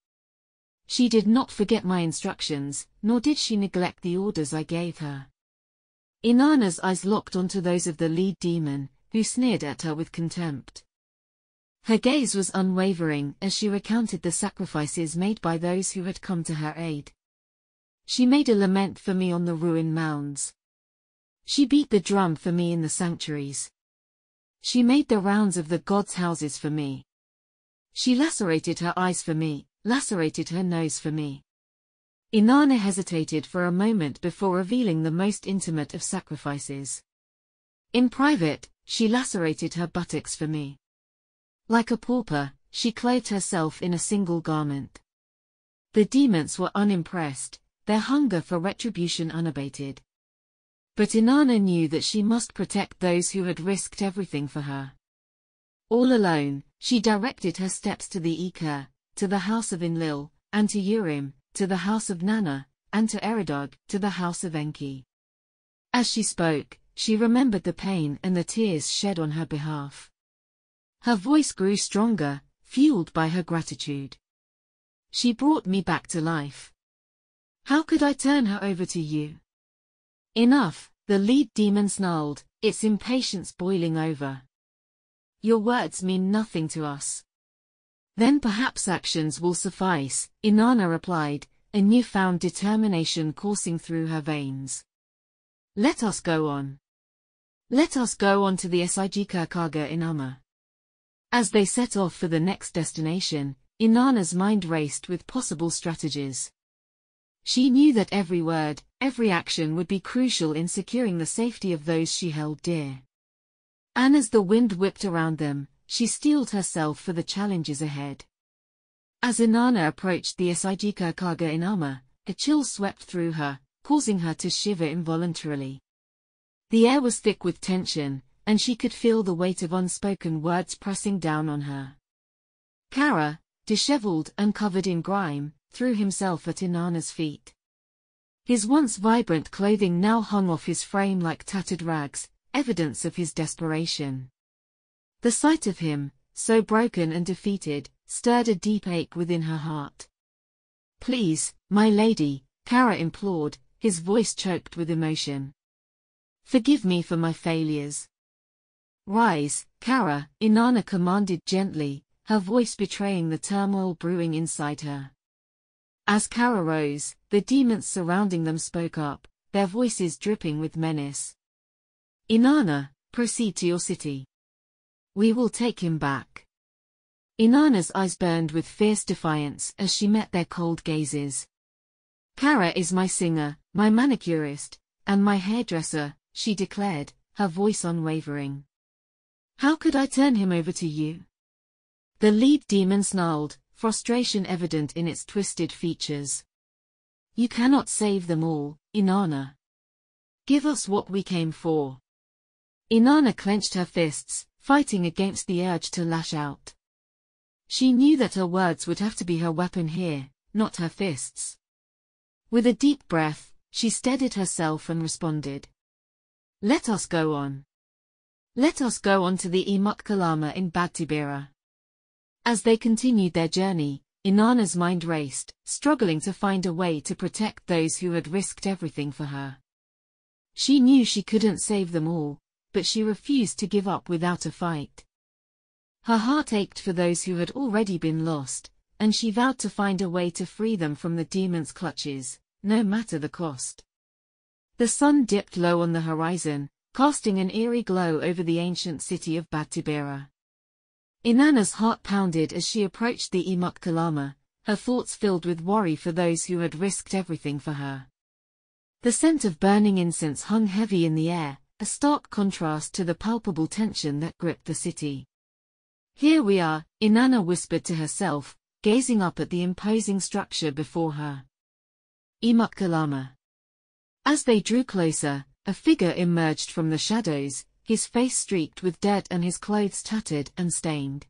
She did not forget my instructions, nor did she neglect the orders I gave her. Inanna's eyes locked onto those of the lead demon, who sneered at her with contempt. Her gaze was unwavering as she recounted the sacrifices made by those who had come to her aid. She made a lament for me on the ruined mounds. She beat the drum for me in the sanctuaries. She made the rounds of the gods' houses for me. She lacerated her eyes for me, lacerated her nose for me. Inanna hesitated for a moment before revealing the most intimate of sacrifices. In private, she lacerated her buttocks for me. Like a pauper, she clothed herself in a single garment. The demons were unimpressed, their hunger for retribution unabated. But Inanna knew that she must protect those who had risked everything for her. All alone, she directed her steps to the Eker, to the house of Enlil, and to Urim, to the house of Nana, and to Eridog, to the house of Enki. As she spoke, she remembered the pain and the tears shed on her behalf. Her voice grew stronger, fueled by her gratitude. "She brought me back to life. How could I turn her over to you?" "Enough," the lead demon snarled, its impatience boiling over. "Your words mean nothing to us." "Then perhaps actions will suffice," Inanna replied, a newfound determination coursing through her veins. "Let us go on. Let us go on to the Sighed in Amma." As they set off for the next destination, Inanna's mind raced with possible strategies. She knew that every word, every action would be crucial in securing the safety of those she held dear. And as the wind whipped around them, she steeled herself for the challenges ahead. As Inanna approached the Sighed in Amma, a chill swept through her, causing her to shiver involuntarily. The air was thick with tension, and she could feel the weight of unspoken words pressing down on her. Kara, disheveled and covered in grime, threw himself at Inanna's feet. His once vibrant clothing now hung off his frame like tattered rags, evidence of his desperation. The sight of him, so broken and defeated, stirred a deep ache within her heart. "Please, my lady," Kara implored, his voice choked with emotion. "Forgive me for my failures." "Rise, Kara," Inanna commanded gently, her voice betraying the turmoil brewing inside her. As Kara rose, the demons surrounding them spoke up, their voices dripping with menace. "Inanna, proceed to your city. We will take him back." Inanna's eyes burned with fierce defiance as she met their cold gazes. "Kara is my singer, my manicurist, and my hairdresser," she declared, her voice unwavering. "How could I turn him over to you?" The lead demon snarled, frustration evident in its twisted features. "You cannot save them all, Inanna. Give us what we came for." Inanna clenched her fists, fighting against the urge to lash out. She knew that her words would have to be her weapon here, not her fists. With a deep breath, she steadied herself and responded. "Let us go on. Let us go on to the Imutkalama in Badtibira." As they continued their journey, Inanna's mind raced, struggling to find a way to protect those who had risked everything for her. She knew she couldn't save them all, but she refused to give up without a fight. Her heart ached for those who had already been lost, and she vowed to find a way to free them from the demon's clutches, no matter the cost. The sun dipped low on the horizon, casting an eerie glow over the ancient city of Bad Tibera. Inanna's heart pounded as she approached the Kalama, her thoughts filled with worry for those who had risked everything for her. The scent of burning incense hung heavy in the air, a stark contrast to the palpable tension that gripped the city. "Here we are," Inanna whispered to herself, gazing up at the imposing structure before her. Kalama. As they drew closer, a figure emerged from the shadows, his face streaked with dirt and his clothes tattered and stained.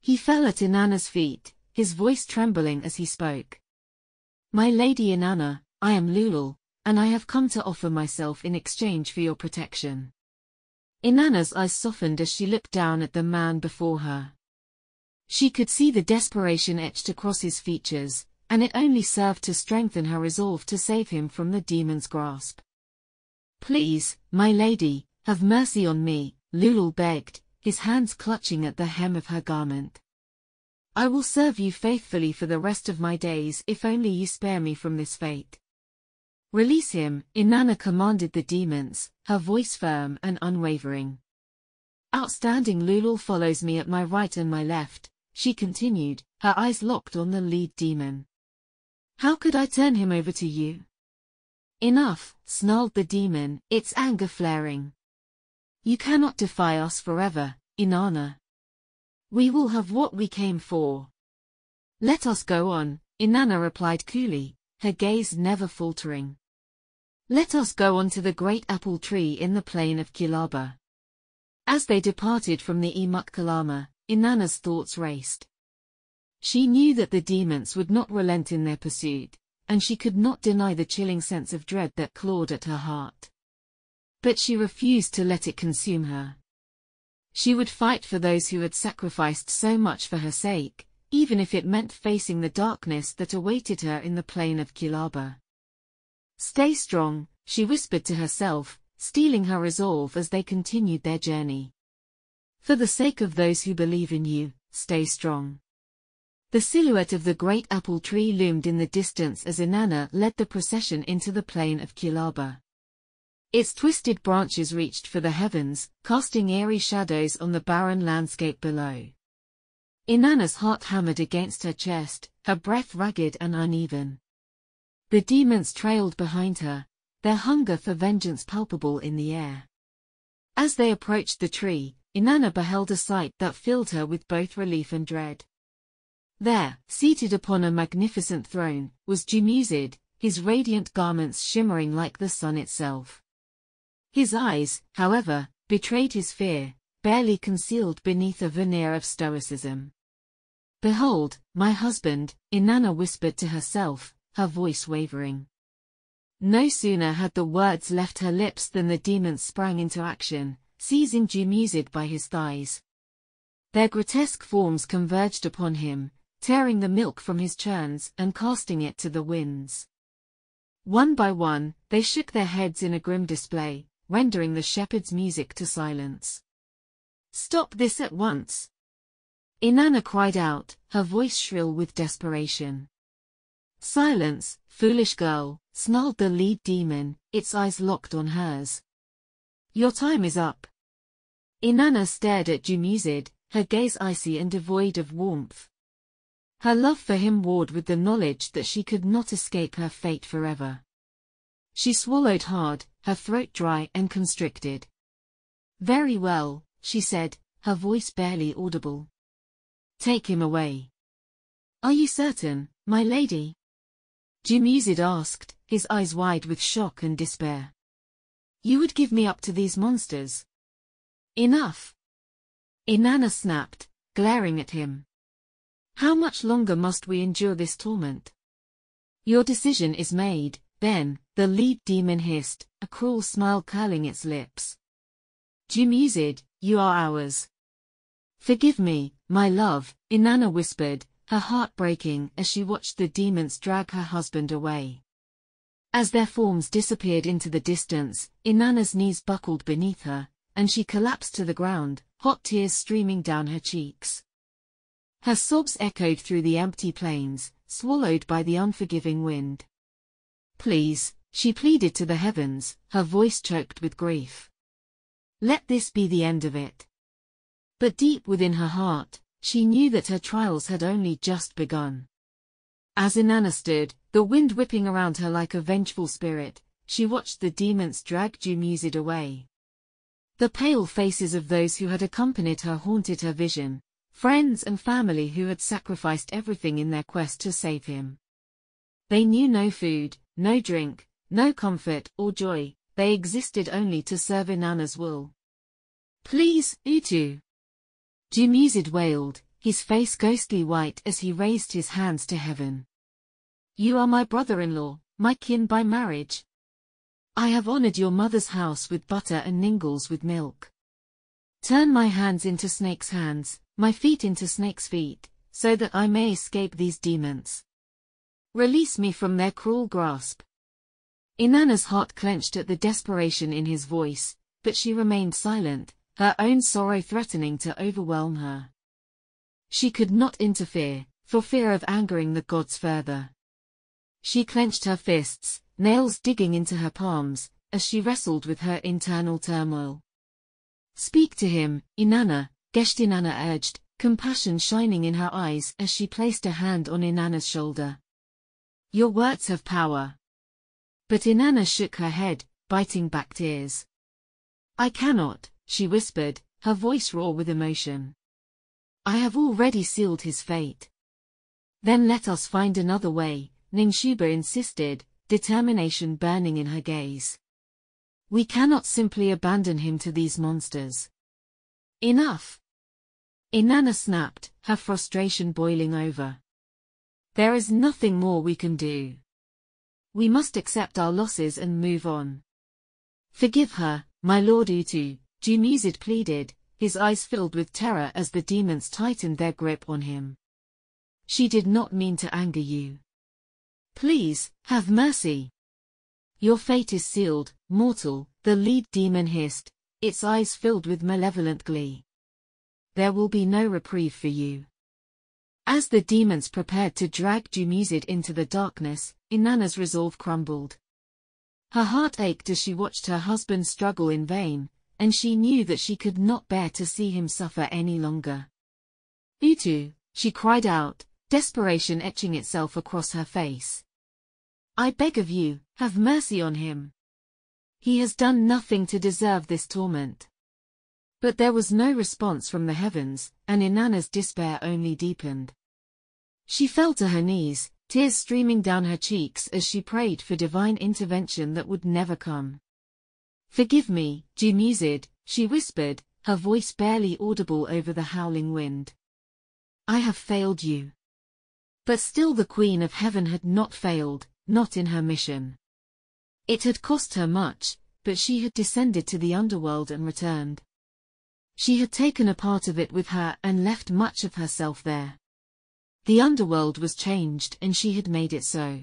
He fell at Inanna's feet, his voice trembling as he spoke. "My lady Inanna, I am Lulul, and I have come to offer myself in exchange for your protection." Inanna's eyes softened as she looked down at the man before her. She could see the desperation etched across his features, and it only served to strengthen her resolve to save him from the demon's grasp. "Please, my lady, have mercy on me," Lulul begged, his hands clutching at the hem of her garment. "I will serve you faithfully for the rest of my days if only you spare me from this fate." "Release him," Inanna commanded the demons, her voice firm and unwavering. "Outstanding Lulul follows me at my right and my left," she continued, her eyes locked on the lead demon. "How could I turn him over to you?" "Enough," snarled the demon, its anger flaring. "You cannot defy us forever, Inanna. We will have what we came for." "Let us go on," Inanna replied coolly, her gaze never faltering. "Let us go on to the great apple tree in the plain of Kilaba." As they departed from the Kalama, Inanna's thoughts raced. She knew that the demons would not relent in their pursuit, and she could not deny the chilling sense of dread that clawed at her heart. But she refused to let it consume her. She would fight for those who had sacrificed so much for her sake, even if it meant facing the darkness that awaited her in the plain of Kilaba. "Stay strong," she whispered to herself, steeling her resolve as they continued their journey. "For the sake of those who believe in you, stay strong." The silhouette of the great apple tree loomed in the distance as Inanna led the procession into the plain of Kilaba. Its twisted branches reached for the heavens, casting eerie shadows on the barren landscape below. Inanna's heart hammered against her chest, her breath ragged and uneven. The demons trailed behind her, their hunger for vengeance palpable in the air. As they approached the tree, Inanna beheld a sight that filled her with both relief and dread. There, seated upon a magnificent throne, was Jumuzid, his radiant garments shimmering like the sun itself. His eyes, however, betrayed his fear, barely concealed beneath a veneer of stoicism. "Behold, my husband," Inanna whispered to herself, her voice wavering. No sooner had the words left her lips than the demons sprang into action, seizing Jumuzid by his thighs. Their grotesque forms converged upon him, tearing the milk from his churns and casting it to the winds. One by one, they shook their heads in a grim display, rendering the shepherd's music to silence. "Stop this at once!" Inanna cried out, her voice shrill with desperation. "Silence, foolish girl," snarled the lead demon, its eyes locked on hers. "Your time is up." Inanna stared at Jumuzid, her gaze icy and devoid of warmth. Her love for him warred with the knowledge that she could not escape her fate forever. She swallowed hard, her throat dry and constricted. "Very well," she said, her voice barely audible. "Take him away." "Are you certain, my lady?" Jumuzid asked, his eyes wide with shock and despair. "You would give me up to these monsters?" "Enough!" Inanna snapped, glaring at him. "How much longer must we endure this torment?" "Your decision is made," then, the lead demon hissed, a cruel smile curling its lips. "Jumuzid, you are ours." "Forgive me, my love," Inanna whispered, her heart breaking as she watched the demons drag her husband away. As their forms disappeared into the distance, Inanna's knees buckled beneath her, and she collapsed to the ground, hot tears streaming down her cheeks. Her sobs echoed through the empty plains, swallowed by the unforgiving wind. Please, she pleaded to the heavens, her voice choked with grief. Let this be the end of it. But deep within her heart, she knew that her trials had only just begun. As Inanna stood, the wind whipping around her like a vengeful spirit, she watched the demons drag Dumuzid away. The pale faces of those who had accompanied her haunted her vision, friends and family who had sacrificed everything in their quest to save him. They knew no food, no drink, no comfort or joy, they existed only to serve Inanna's will. Please, Utu! Dumuzid wailed, his face ghostly white as he raised his hands to heaven. You are my brother-in-law, my kin by marriage. I have honored your mother's house with butter and ningles with milk. Turn my hands into snakes' hands, my feet into snakes' feet, so that I may escape these demons. Release me from their cruel grasp. Inanna's heart clenched at the desperation in his voice, but she remained silent, her own sorrow threatening to overwhelm her. She could not interfere, for fear of angering the gods further. She clenched her fists, nails digging into her palms, as she wrestled with her internal turmoil. Speak to him, Inanna, Inanna urged, compassion shining in her eyes as she placed a hand on Inanna's shoulder. Your words have power. But Inanna shook her head, biting back tears. I cannot, she whispered, her voice raw with emotion. I have already sealed his fate. Then let us find another way, Ningshuba insisted, determination burning in her gaze. We cannot simply abandon him to these monsters. Enough! Inanna snapped, her frustration boiling over. There is nothing more we can do. We must accept our losses and move on. Forgive her, my lord Utu, Dumuzid pleaded, his eyes filled with terror as the demons tightened their grip on him. She did not mean to anger you. Please, have mercy. Your fate is sealed, mortal, the lead demon hissed, its eyes filled with malevolent glee. There will be no reprieve for you. As the demons prepared to drag Dumuzid into the darkness, Inanna's resolve crumbled. Her heart ached as she watched her husband struggle in vain, and she knew that she could not bear to see him suffer any longer. Utu, she cried out, desperation etching itself across her face. I beg of you, have mercy on him. He has done nothing to deserve this torment. But there was no response from the heavens, and Inanna's despair only deepened. She fell to her knees, tears streaming down her cheeks as she prayed for divine intervention that would never come. Forgive me, Dumuzid, she whispered, her voice barely audible over the howling wind. I have failed you. But still the Queen of Heaven had not failed, not in her mission. It had cost her much, but she had descended to the underworld and returned. She had taken a part of it with her and left much of herself there. The underworld was changed and she had made it so.